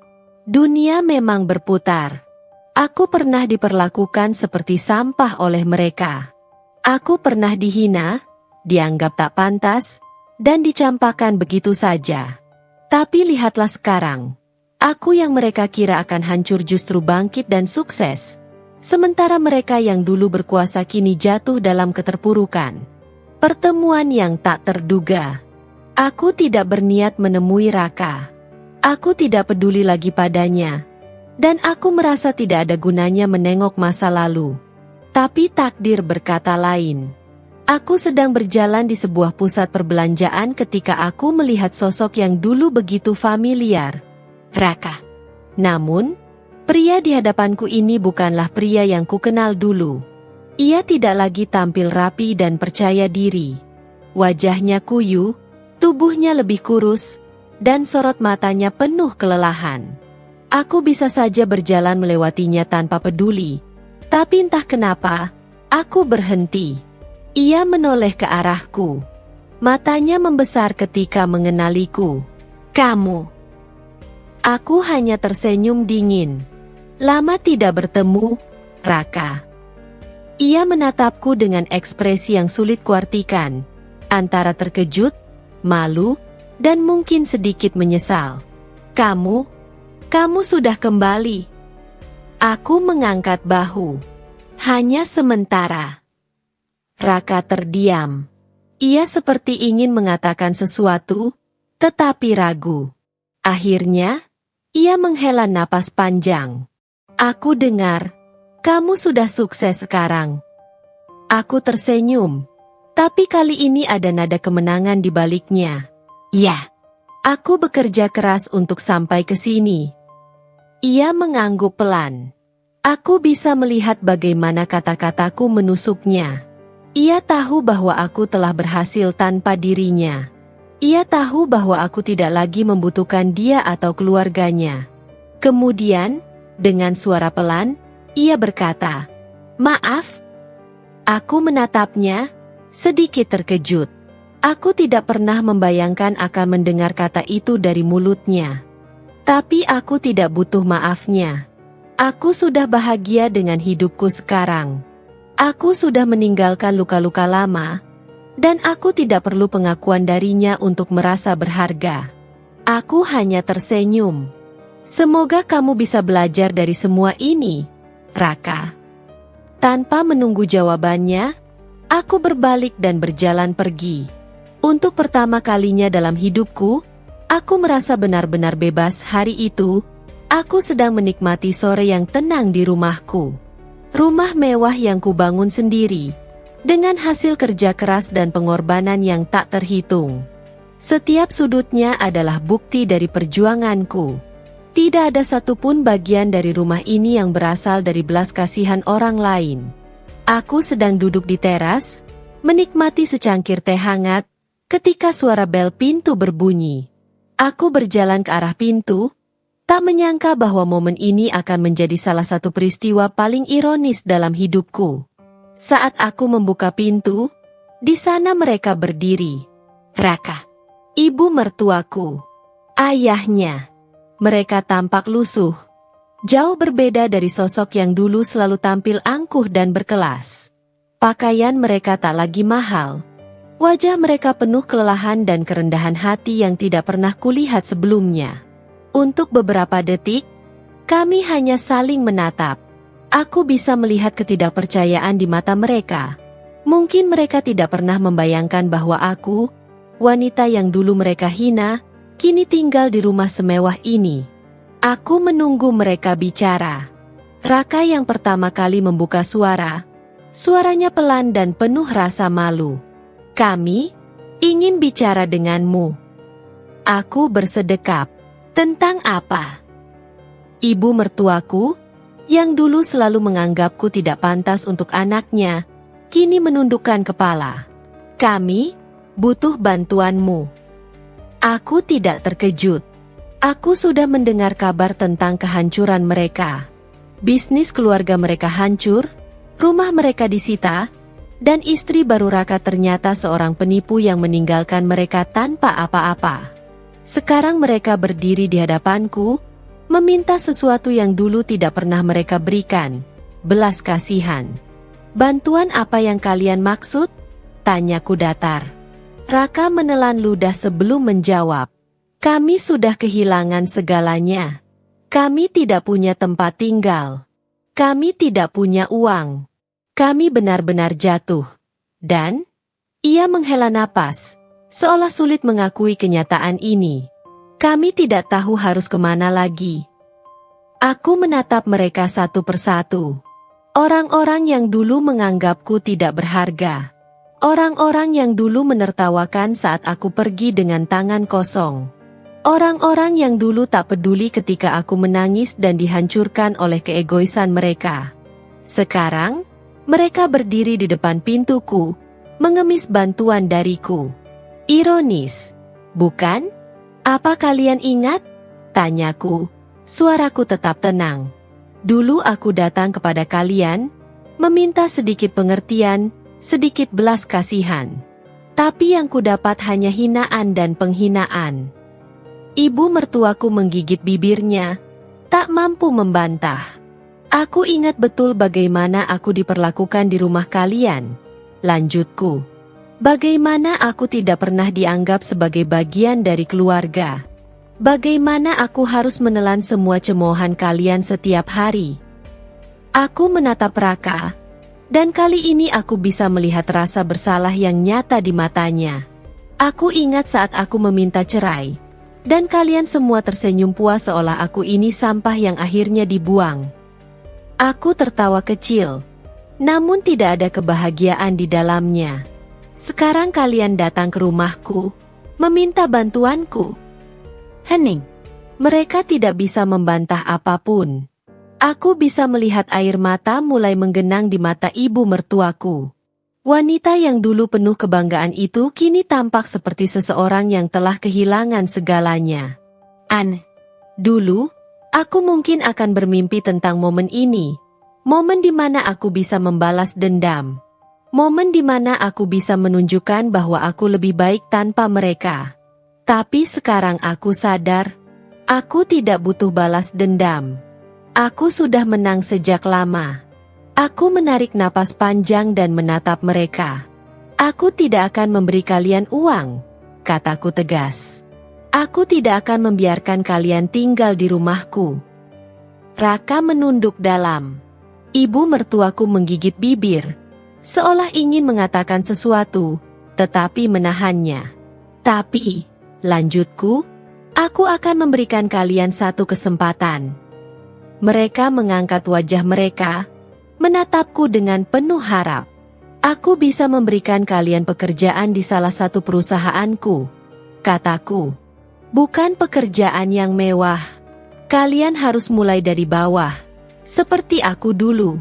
Dunia memang berputar. Aku pernah diperlakukan seperti sampah oleh mereka. Aku pernah dihina, dianggap tak pantas, dan dicampakkan begitu saja. Tapi lihatlah sekarang. Aku yang mereka kira akan hancur justru bangkit dan sukses. Sementara mereka yang dulu berkuasa kini jatuh dalam keterpurukan. Pertemuan yang tak terduga. Aku tidak berniat menemui Raka. Aku tidak peduli lagi padanya. Dan aku merasa tidak ada gunanya menengok masa lalu. Tapi takdir berkata lain. Aku sedang berjalan di sebuah pusat perbelanjaan ketika aku melihat sosok yang dulu begitu familiar. Raka. Namun, pria di hadapanku ini bukanlah pria yang kukenal dulu. Ia tidak lagi tampil rapi dan percaya diri. Wajahnya kuyu, tubuhnya lebih kurus, dan sorot matanya penuh kelelahan. Aku bisa saja berjalan melewatinya tanpa peduli. Tapi entah kenapa, aku berhenti. Ia menoleh ke arahku. Matanya membesar ketika mengenaliku. Kamu. Aku hanya tersenyum dingin. Lama tidak bertemu, Raka. Ia menatapku dengan ekspresi yang sulit kuartikan, antara terkejut, malu, dan mungkin sedikit menyesal. Kamu sudah kembali. Aku mengangkat bahu. Hanya sementara. Raka terdiam. Ia seperti ingin mengatakan sesuatu, tetapi ragu. Akhirnya, ia menghela napas panjang. Aku dengar, kamu sudah sukses sekarang. Aku tersenyum, tapi kali ini ada nada kemenangan di baliknya. Ya, aku bekerja keras untuk sampai ke sini. Ia mengangguk pelan. Aku bisa melihat bagaimana kata-kataku menusuknya. Ia tahu bahwa aku telah berhasil tanpa dirinya. Ia tahu bahwa aku tidak lagi membutuhkan dia atau keluarganya. Kemudian, dengan suara pelan, ia berkata, "Maaf." Aku menatapnya, sedikit terkejut. Aku tidak pernah membayangkan akan mendengar kata itu dari mulutnya. Tapi aku tidak butuh maafnya. Aku sudah bahagia dengan hidupku sekarang. Aku sudah meninggalkan luka-luka lama, dan aku tidak perlu pengakuan darinya untuk merasa berharga. Aku hanya tersenyum. Semoga kamu bisa belajar dari semua ini, Raka. Tanpa menunggu jawabannya, aku berbalik dan berjalan pergi. Untuk pertama kalinya dalam hidupku, aku merasa benar-benar bebas hari itu. Aku sedang menikmati sore yang tenang di rumahku. Rumah mewah yang kubangun sendiri, dengan hasil kerja keras dan pengorbanan yang tak terhitung. Setiap sudutnya adalah bukti dari perjuanganku. Tidak ada satupun bagian dari rumah ini yang berasal dari belas kasihan orang lain. Aku sedang duduk di teras, menikmati secangkir teh hangat, ketika suara bel pintu berbunyi. Aku berjalan ke arah pintu, tak menyangka bahwa momen ini akan menjadi salah satu peristiwa paling ironis dalam hidupku. Saat aku membuka pintu, di sana mereka berdiri. Raka, ibu mertuaku, ayahnya. Mereka tampak lusuh, jauh berbeda dari sosok yang dulu selalu tampil angkuh dan berkelas. Pakaian mereka tak lagi mahal. Wajah mereka penuh kelelahan dan kerendahan hati yang tidak pernah kulihat sebelumnya. Untuk beberapa detik, kami hanya saling menatap. Aku bisa melihat ketidakpercayaan di mata mereka. Mungkin mereka tidak pernah membayangkan bahwa aku, wanita yang dulu mereka hina, kini tinggal di rumah semewah ini. Aku menunggu mereka bicara. Raka yang pertama kali membuka suara. Suaranya pelan dan penuh rasa malu. Kami ingin bicara denganmu. Aku bersedekap. Tentang apa? Ibu mertuaku, yang dulu selalu menganggapku tidak pantas untuk anaknya, kini menundukkan kepala. Kami butuh bantuanmu. Aku tidak terkejut. Aku sudah mendengar kabar tentang kehancuran mereka. Bisnis keluarga mereka hancur, rumah mereka disita, dan istri baru Raka ternyata seorang penipu yang meninggalkan mereka tanpa apa-apa. Sekarang mereka berdiri di hadapanku, meminta sesuatu yang dulu tidak pernah mereka berikan, belas kasihan. Bantuan apa yang kalian maksud? Tanyaku datar. Raka menelan ludah sebelum menjawab. Kami sudah kehilangan segalanya. Kami tidak punya tempat tinggal. Kami tidak punya uang. Kami benar-benar jatuh. Dan, ia menghela napas, seolah sulit mengakui kenyataan ini. Kami tidak tahu harus kemana lagi. Aku menatap mereka satu persatu. Orang-orang yang dulu menganggapku tidak berharga. Orang-orang yang dulu menertawakan saat aku pergi dengan tangan kosong. Orang-orang yang dulu tak peduli ketika aku menangis dan dihancurkan oleh keegoisan mereka. Sekarang, mereka berdiri di depan pintuku, mengemis bantuan dariku. Ironis, bukan? Apa kalian ingat? Tanyaku, suaraku tetap tenang. Dulu aku datang kepada kalian, meminta sedikit pengertian, sedikit belas kasihan. Tapi yang kudapat hanya hinaan dan penghinaan. Ibu mertuaku menggigit bibirnya, tak mampu membantah. Aku ingat betul bagaimana aku diperlakukan di rumah kalian. Lanjutku. Bagaimana aku tidak pernah dianggap sebagai bagian dari keluarga. Bagaimana aku harus menelan semua cemoohan kalian setiap hari. Aku menatap Raka. Dan kali ini aku bisa melihat rasa bersalah yang nyata di matanya. Aku ingat saat aku meminta cerai. Dan kalian semua tersenyum puas seolah aku ini sampah yang akhirnya dibuang. Aku tertawa kecil. Namun tidak ada kebahagiaan di dalamnya. Sekarang kalian datang ke rumahku, meminta bantuanku. Hening. Mereka tidak bisa membantah apapun. Aku bisa melihat air mata mulai menggenang di mata ibu mertuaku. Wanita yang dulu penuh kebanggaan itu kini tampak seperti seseorang yang telah kehilangan segalanya. Dulu, aku mungkin akan bermimpi tentang momen ini. Momen di mana aku bisa membalas dendam. Momen di mana aku bisa menunjukkan bahwa aku lebih baik tanpa mereka. Tapi sekarang aku sadar, aku tidak butuh balas dendam. Aku sudah menang sejak lama. Aku menarik napas panjang dan menatap mereka. Aku tidak akan memberi kalian uang, kataku tegas. Aku tidak akan membiarkan kalian tinggal di rumahku. Raka menunduk dalam. Ibu mertuaku menggigit bibir, seolah ingin mengatakan sesuatu, tetapi menahannya. Tapi, lanjutku, aku akan memberikan kalian satu kesempatan. Mereka mengangkat wajah mereka, menatapku dengan penuh harap. Aku bisa memberikan kalian pekerjaan di salah satu perusahaanku, kataku. Bukan pekerjaan yang mewah. Kalian harus mulai dari bawah, seperti aku dulu.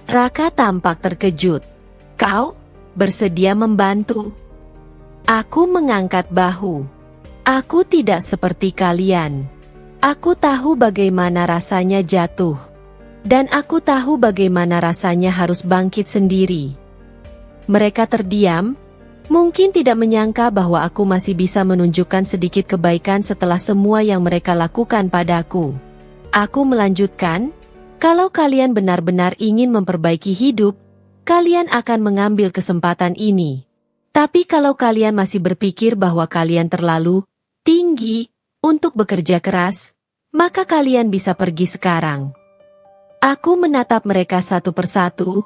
Raka tampak terkejut. Kau bersedia membantu? Aku mengangkat bahu. Aku tidak seperti kalian. Aku tahu bagaimana rasanya jatuh. Dan aku tahu bagaimana rasanya harus bangkit sendiri. Mereka terdiam, mungkin tidak menyangka bahwa aku masih bisa menunjukkan sedikit kebaikan setelah semua yang mereka lakukan padaku. Aku melanjutkan, kalau kalian benar-benar ingin memperbaiki hidup, kalian akan mengambil kesempatan ini. Tapi kalau kalian masih berpikir bahwa kalian terlalu tinggi untuk bekerja keras, maka kalian bisa pergi sekarang. Aku menatap mereka satu persatu,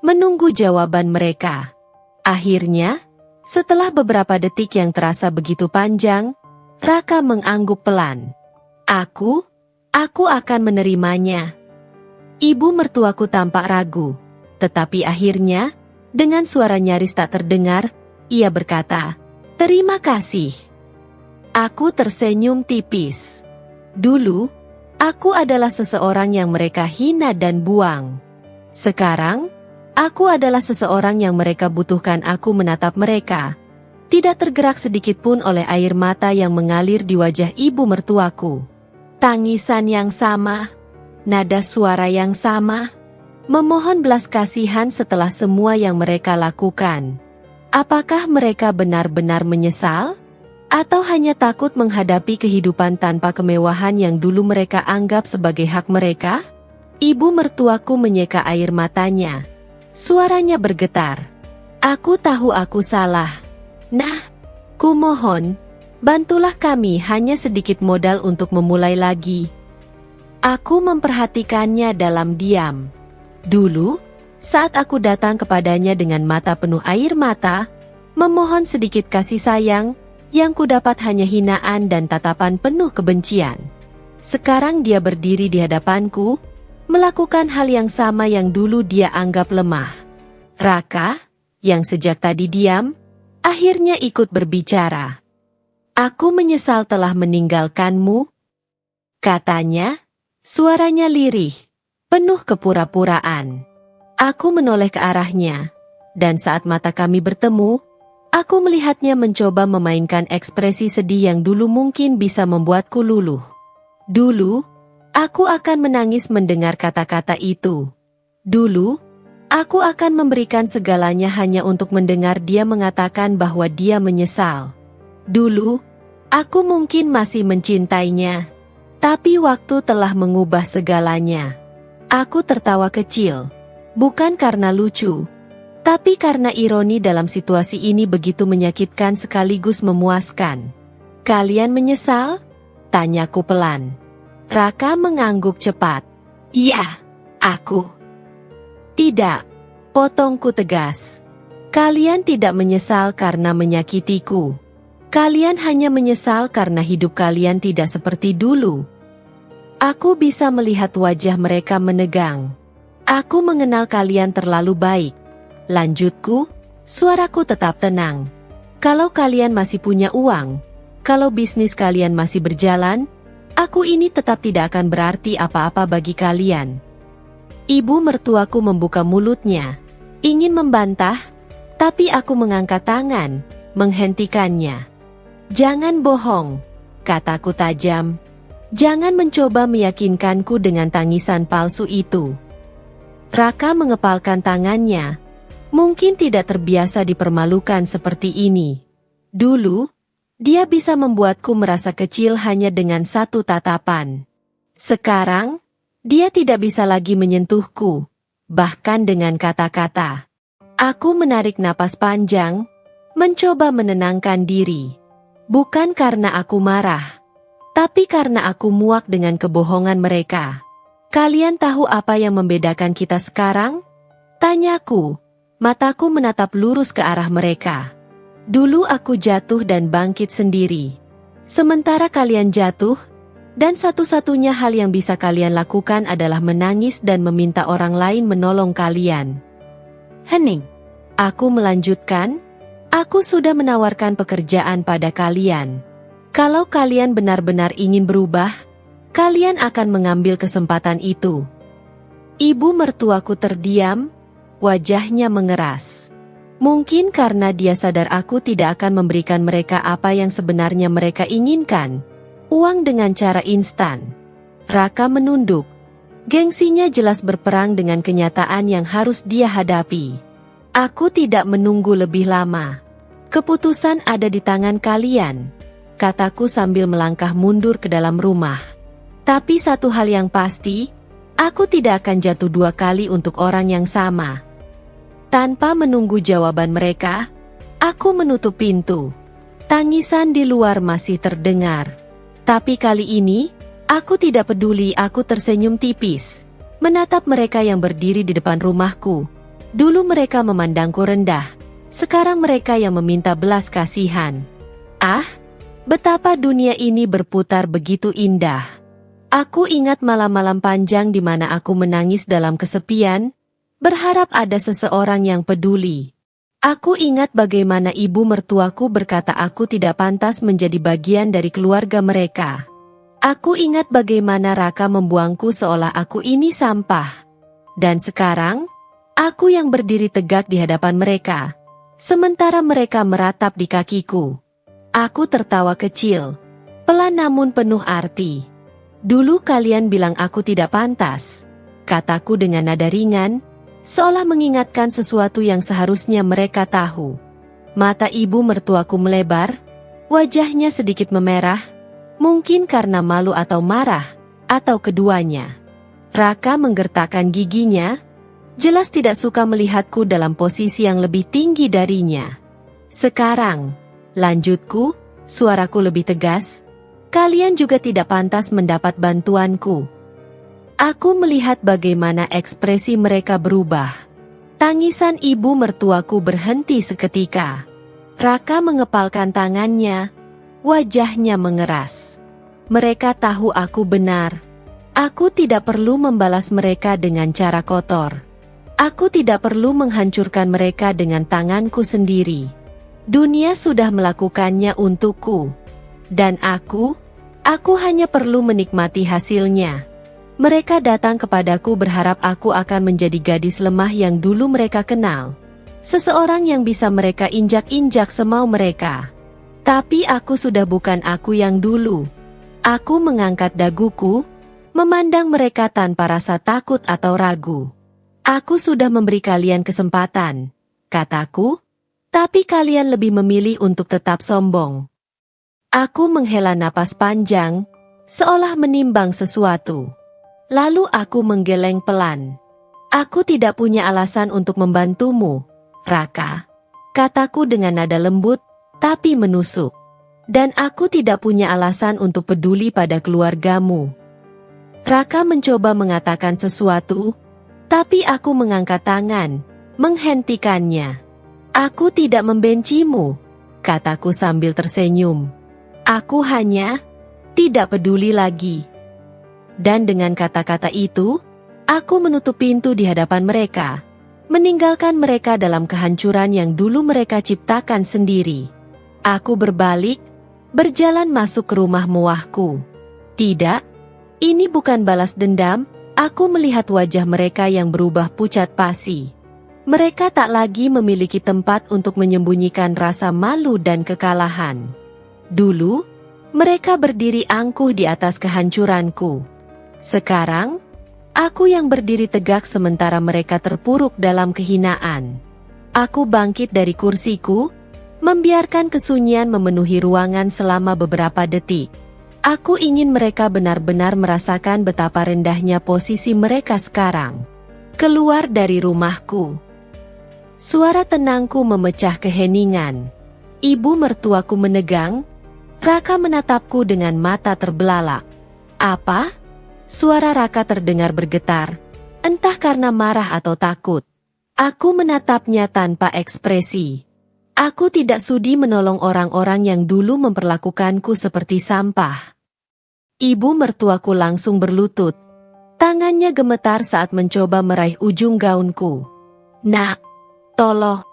menunggu jawaban mereka. Akhirnya, setelah beberapa detik yang terasa begitu panjang, Raka mengangguk pelan. Aku akan menerimanya. Ibu mertuaku tampak ragu, tetapi akhirnya, dengan suara nyaris tak terdengar, ia berkata, "Terima kasih." Aku tersenyum tipis. Dulu, aku adalah seseorang yang mereka hina dan buang. Sekarang, aku adalah seseorang yang mereka butuhkan. Aku menatap mereka, tidak tergerak sedikitpun oleh air mata yang mengalir di wajah ibu mertuaku. Tangisan yang sama, nada suara yang sama, memohon belas kasihan setelah semua yang mereka lakukan. Apakah mereka benar-benar menyesal? Atau hanya takut menghadapi kehidupan tanpa kemewahan yang dulu mereka anggap sebagai hak mereka? Ibu mertuaku menyeka air matanya. Suaranya bergetar. Aku tahu aku salah. Nah, kumohon, bantulah kami hanya sedikit modal untuk memulai lagi. Aku memperhatikannya dalam diam. Dulu, saat aku datang kepadanya dengan mata penuh air mata, memohon sedikit kasih sayang, yang kudapat hanya hinaan dan tatapan penuh kebencian. Sekarang dia berdiri di hadapanku, melakukan hal yang sama yang dulu dia anggap lemah. Raka, yang sejak tadi diam, akhirnya ikut berbicara. Aku menyesal telah meninggalkanmu, katanya, suaranya lirih, penuh kepura-puraan. Aku menoleh ke arahnya, dan saat mata kami bertemu, aku melihatnya mencoba memainkan ekspresi sedih yang dulu mungkin bisa membuatku luluh. Dulu, aku akan menangis mendengar kata-kata itu. Dulu, aku akan memberikan segalanya hanya untuk mendengar dia mengatakan bahwa dia menyesal. Dulu, aku mungkin masih mencintainya. Tapi waktu telah mengubah segalanya. Aku tertawa kecil, bukan karena lucu, tapi karena ironi dalam situasi ini begitu menyakitkan sekaligus memuaskan. Kalian menyesal? Tanyaku pelan. Raka mengangguk cepat. Iya, aku. Tidak, potongku tegas. Kalian tidak menyesal karena menyakitiku. Kalian hanya menyesal karena hidup kalian tidak seperti dulu. Aku bisa melihat wajah mereka menegang. Aku mengenal kalian terlalu baik. Lanjutku, suaraku tetap tenang. Kalau kalian masih punya uang, kalau bisnis kalian masih berjalan, aku ini tetap tidak akan berarti apa-apa bagi kalian. Ibu mertuaku membuka mulutnya, ingin membantah, tapi aku mengangkat tangan, menghentikannya. Jangan bohong, kataku tajam. Jangan mencoba meyakinkanku dengan tangisan palsu itu. Raka mengepalkan tangannya. Mungkin tidak terbiasa dipermalukan seperti ini. Dulu, dia bisa membuatku merasa kecil hanya dengan satu tatapan. Sekarang, dia tidak bisa lagi menyentuhku, bahkan dengan kata-kata. Aku menarik napas panjang, mencoba menenangkan diri. Bukan karena aku marah, tapi karena aku muak dengan kebohongan mereka. Kalian tahu apa yang membedakan kita sekarang? Tanyaku. Mataku menatap lurus ke arah mereka. Dulu aku jatuh dan bangkit sendiri. Sementara kalian jatuh, dan satu-satunya hal yang bisa kalian lakukan adalah menangis dan meminta orang lain menolong kalian. Hening. Aku melanjutkan, aku sudah menawarkan pekerjaan pada kalian. Kalau kalian benar-benar ingin berubah, kalian akan mengambil kesempatan itu. Ibu mertuaku terdiam, wajahnya mengeras. Mungkin karena dia sadar aku tidak akan memberikan mereka apa yang sebenarnya mereka inginkan. Uang dengan cara instan. Raka menunduk. Gengsinya jelas berperang dengan kenyataan yang harus dia hadapi. Aku tidak menunggu lebih lama. Keputusan ada di tangan kalian, kataku sambil melangkah mundur ke dalam rumah. Tapi satu hal yang pasti, aku tidak akan jatuh 2 kali untuk orang yang sama. Tanpa menunggu jawaban mereka, aku menutup pintu. Tangisan di luar masih terdengar. Tapi kali ini, aku tidak peduli. Aku tersenyum tipis, menatap mereka yang berdiri di depan rumahku. Dulu mereka memandangku rendah, sekarang mereka yang meminta belas kasihan. Ah, betapa dunia ini berputar begitu indah. Aku ingat malam-malam panjang di mana aku menangis dalam kesepian, berharap ada seseorang yang peduli. Aku ingat bagaimana ibu mertuaku berkata aku tidak pantas menjadi bagian dari keluarga mereka. Aku ingat bagaimana Raka membuangku seolah aku ini sampah. Dan sekarang, aku yang berdiri tegak di hadapan mereka, sementara mereka meratap di kakiku. Aku tertawa kecil, pelan namun penuh arti. Dulu kalian bilang aku tidak pantas, kataku dengan nada ringan, seolah mengingatkan sesuatu yang seharusnya mereka tahu. Mata ibu mertuaku melebar, wajahnya sedikit memerah, mungkin karena malu atau marah, atau keduanya. Raka menggertakkan giginya, jelas tidak suka melihatku dalam posisi yang lebih tinggi darinya. Sekarang, lanjutku, suaraku lebih tegas, kalian juga tidak pantas mendapat bantuanku. Aku melihat bagaimana ekspresi mereka berubah. Tangisan ibu mertuaku berhenti seketika. Raka mengepalkan tangannya, wajahnya mengeras. Mereka tahu aku benar. Aku tidak perlu membalas mereka dengan cara kotor. Aku tidak perlu menghancurkan mereka dengan tanganku sendiri. Dunia sudah melakukannya untukku. Dan aku hanya perlu menikmati hasilnya. Mereka datang kepadaku berharap aku akan menjadi gadis lemah yang dulu mereka kenal. Seseorang yang bisa mereka injak-injak semau mereka. Tapi aku sudah bukan aku yang dulu. Aku mengangkat daguku, memandang mereka tanpa rasa takut atau ragu. Aku sudah memberi kalian kesempatan, kataku, tapi kalian lebih memilih untuk tetap sombong. Aku menghela napas panjang, seolah menimbang sesuatu. Lalu aku menggeleng pelan. Aku tidak punya alasan untuk membantumu, Raka, kataku dengan nada lembut, tapi menusuk. Dan aku tidak punya alasan untuk peduli pada keluargamu. Raka mencoba mengatakan sesuatu, tapi aku mengangkat tangan, menghentikannya. Aku tidak membencimu, kataku sambil tersenyum. Aku hanya tidak peduli lagi. Dan dengan kata-kata itu, aku menutup pintu di hadapan mereka, meninggalkan mereka dalam kehancuran yang dulu mereka ciptakan sendiri. Aku berbalik, berjalan masuk ke rumah mewahku. Tidak, ini bukan balas dendam. Aku melihat wajah mereka yang berubah pucat pasi. Mereka tak lagi memiliki tempat untuk menyembunyikan rasa malu dan kekalahan. Dulu, mereka berdiri angkuh di atas kehancuranku. Sekarang, aku yang berdiri tegak sementara mereka terpuruk dalam kehinaan. Aku bangkit dari kursiku, membiarkan kesunyian memenuhi ruangan selama beberapa detik. Aku ingin mereka benar-benar merasakan betapa rendahnya posisi mereka sekarang. Keluar dari rumahku. Suara tenangku memecah keheningan. Ibu mertuaku menegang. Raka menatapku dengan mata terbelalak. Apa? Suara Raka terdengar bergetar, entah karena marah atau takut. Aku menatapnya tanpa ekspresi. Aku tidak sudi menolong orang-orang yang dulu memperlakukanku seperti sampah. Ibu mertuaku langsung berlutut. Tangannya gemetar saat mencoba meraih ujung gaunku. Nak, tolong.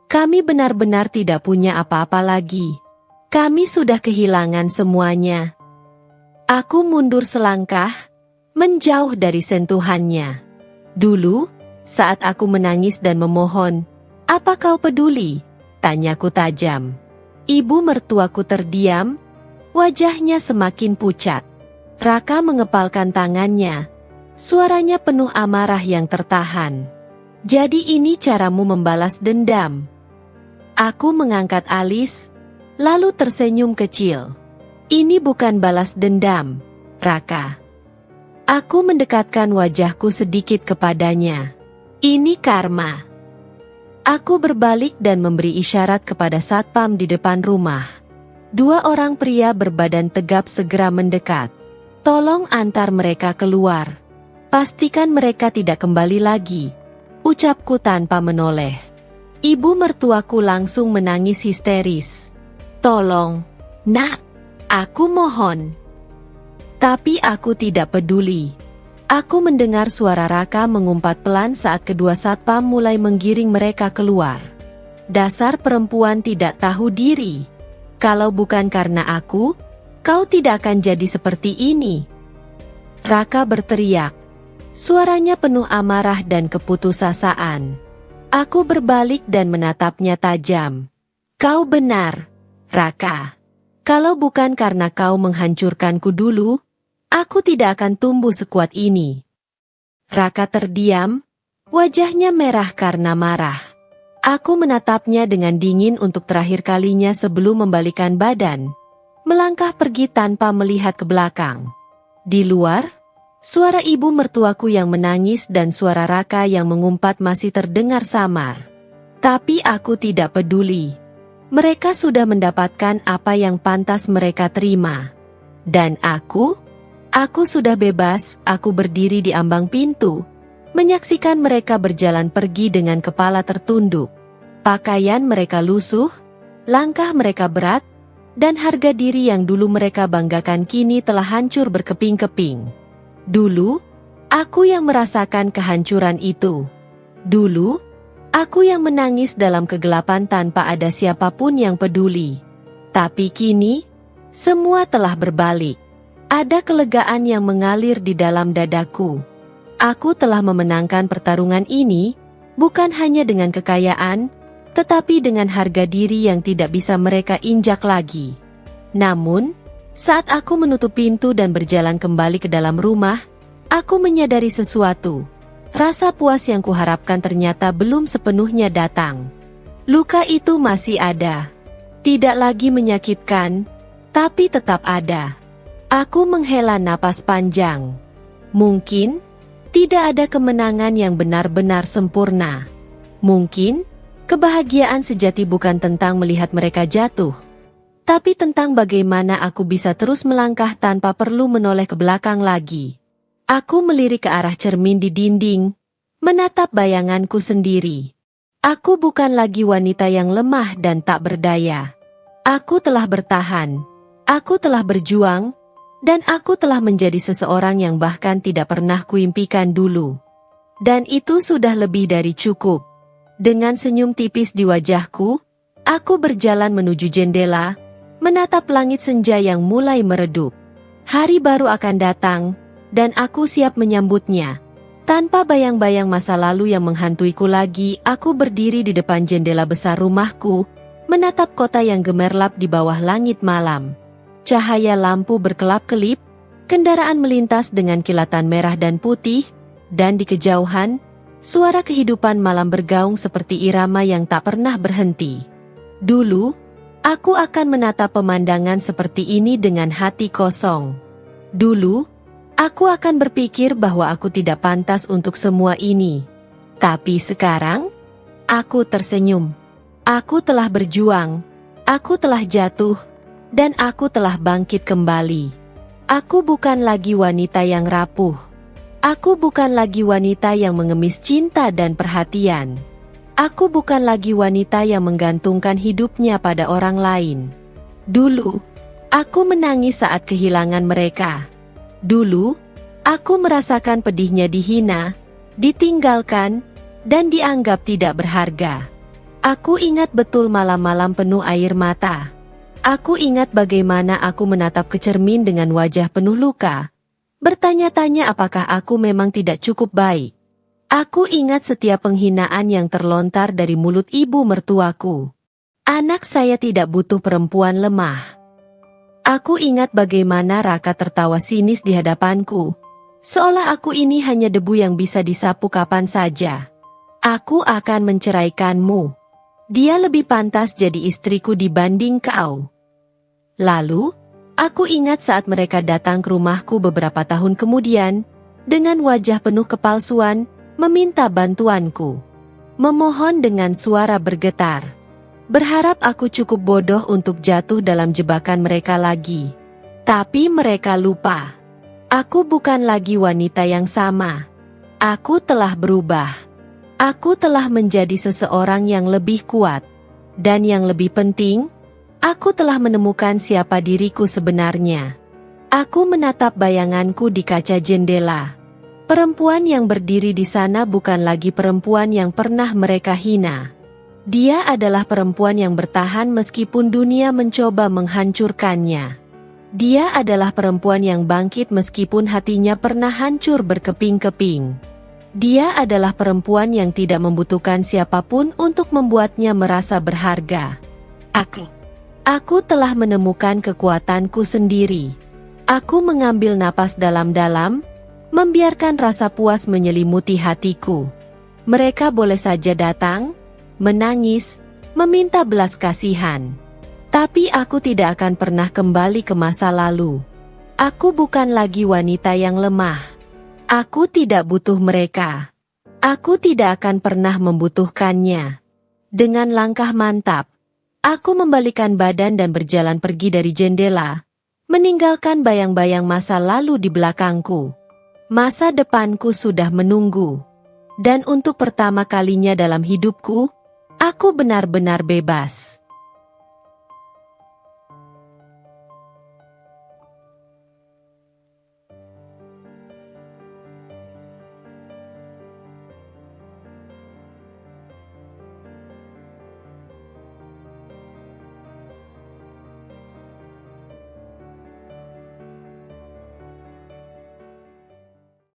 Kami benar-benar tidak punya apa-apa lagi. Kami sudah kehilangan semuanya. Aku mundur selangkah, menjauh dari sentuhannya. Dulu, saat aku menangis dan memohon, "Apa kau peduli?" tanyaku tajam. Ibu mertuaku terdiam, wajahnya semakin pucat. Raka mengepalkan tangannya, suaranya penuh amarah yang tertahan. "Jadi ini caramu membalas dendam?" Aku mengangkat alis, lalu tersenyum kecil. "Ini bukan balas dendam, Raka." Aku mendekatkan wajahku sedikit kepadanya. "Ini karma." Aku berbalik dan memberi isyarat kepada satpam di depan rumah. Dua orang pria berbadan tegap segera mendekat. "Tolong antar mereka keluar. Pastikan mereka tidak kembali lagi," ucapku tanpa menoleh. Ibu mertuaku langsung menangis histeris. "Tolong, Nak, aku mohon." Tapi aku tidak peduli. Aku mendengar suara Raka mengumpat pelan saat kedua satpam mulai menggiring mereka keluar. "Dasar perempuan tidak tahu diri. Kalau bukan karena aku, kau tidak akan jadi seperti ini." Raka berteriak. Suaranya penuh amarah dan keputusasaan. Aku berbalik dan menatapnya tajam. "Kau benar, Raka. Kalau bukan karena kau menghancurkanku dulu, aku tidak akan tumbuh sekuat ini." Raka terdiam, wajahnya merah karena marah. Aku menatapnya dengan dingin untuk terakhir kalinya sebelum membalikkan badan, melangkah pergi tanpa melihat ke belakang. Di luar, suara ibu mertuaku yang menangis dan suara Raka yang mengumpat masih terdengar samar. Tapi aku tidak peduli. Mereka sudah mendapatkan apa yang pantas mereka terima. Dan aku sudah bebas. Aku berdiri di ambang pintu, menyaksikan mereka berjalan pergi dengan kepala tertunduk. Pakaian mereka lusuh, langkah mereka berat, dan harga diri yang dulu mereka banggakan kini telah hancur berkeping-keping. Dulu, aku yang merasakan kehancuran itu. Dulu, aku yang menangis dalam kegelapan tanpa ada siapapun yang peduli. Tapi kini, semua telah berbalik. Ada kelegaan yang mengalir di dalam dadaku. Aku telah memenangkan pertarungan ini, bukan hanya dengan kekayaan, tetapi dengan harga diri yang tidak bisa mereka injak lagi. Namun, saat aku menutup pintu dan berjalan kembali ke dalam rumah, aku menyadari sesuatu. Rasa puas yang kuharapkan ternyata belum sepenuhnya datang. Luka itu masih ada. Tidak lagi menyakitkan, tapi tetap ada. Aku menghela napas panjang. Mungkin tidak ada kemenangan yang benar-benar sempurna. Mungkin kebahagiaan sejati bukan tentang melihat mereka jatuh, tapi tentang bagaimana aku bisa terus melangkah tanpa perlu menoleh ke belakang lagi. Aku melirik ke arah cermin di dinding, menatap bayanganku sendiri. Aku bukan lagi wanita yang lemah dan tak berdaya. Aku telah bertahan, aku telah berjuang, dan aku telah menjadi seseorang yang bahkan tidak pernah kuimpikan dulu. Dan itu sudah lebih dari cukup. Dengan senyum tipis di wajahku, aku berjalan menuju jendela, menatap langit senja yang mulai meredup. Hari baru akan datang, dan aku siap menyambutnya. Tanpa bayang-bayang masa lalu yang menghantuiku lagi, aku berdiri di depan jendela besar rumahku, menatap kota yang gemerlap di bawah langit malam. Cahaya lampu berkelap-kelip, kendaraan melintas dengan kilatan merah dan putih, dan di kejauhan, suara kehidupan malam bergaung seperti irama yang tak pernah berhenti. Dulu, aku akan menatap pemandangan seperti ini dengan hati kosong. Dulu, aku akan berpikir bahwa aku tidak pantas untuk semua ini. Tapi sekarang, aku tersenyum. Aku telah berjuang, aku telah jatuh, dan aku telah bangkit kembali. Aku bukan lagi wanita yang rapuh. Aku bukan lagi wanita yang mengemis cinta dan perhatian. Aku bukan lagi wanita yang menggantungkan hidupnya pada orang lain. Dulu, aku menangis saat kehilangan mereka. Dulu, aku merasakan pedihnya dihina, ditinggalkan, dan dianggap tidak berharga. Aku ingat betul malam-malam penuh air mata. Aku ingat bagaimana aku menatap ke cermin dengan wajah penuh luka, bertanya-tanya apakah aku memang tidak cukup baik. Aku ingat setiap penghinaan yang terlontar dari mulut ibu mertuaku. Anak saya tidak butuh perempuan lemah. Aku ingat bagaimana Raka tertawa sinis di hadapanku, seolah aku ini hanya debu yang bisa disapu kapan saja. Aku akan menceraikanmu. Dia lebih pantas jadi istriku dibanding kau. Lalu, aku ingat saat mereka datang ke rumahku beberapa tahun kemudian, dengan wajah penuh kepalsuan, meminta bantuanku. Memohon dengan suara bergetar. Berharap aku cukup bodoh untuk jatuh dalam jebakan mereka lagi. Tapi mereka lupa. Aku bukan lagi wanita yang sama. Aku telah berubah. Aku telah menjadi seseorang yang lebih kuat. Dan yang lebih penting, aku telah menemukan siapa diriku sebenarnya. Aku menatap bayanganku di kaca jendela. Perempuan yang berdiri di sana bukan lagi perempuan yang pernah mereka hina. Dia adalah perempuan yang bertahan meskipun dunia mencoba menghancurkannya. Dia adalah perempuan yang bangkit meskipun hatinya pernah hancur berkeping-keping. Dia adalah perempuan yang tidak membutuhkan siapapun untuk membuatnya merasa berharga. Aku telah menemukan kekuatanku sendiri. Aku mengambil napas dalam-dalam, membiarkan rasa puas menyelimuti hatiku. Mereka boleh saja datang, menangis, meminta belas kasihan. Tapi aku tidak akan pernah kembali ke masa lalu. Aku bukan lagi wanita yang lemah. Aku tidak butuh mereka. Aku tidak akan pernah membutuhkannya. Dengan langkah mantap, aku membalikan badan dan berjalan pergi dari jendela, meninggalkan bayang-bayang masa lalu di belakangku. Masa depanku sudah menunggu. Dan untuk pertama kalinya dalam hidupku, aku benar-benar bebas.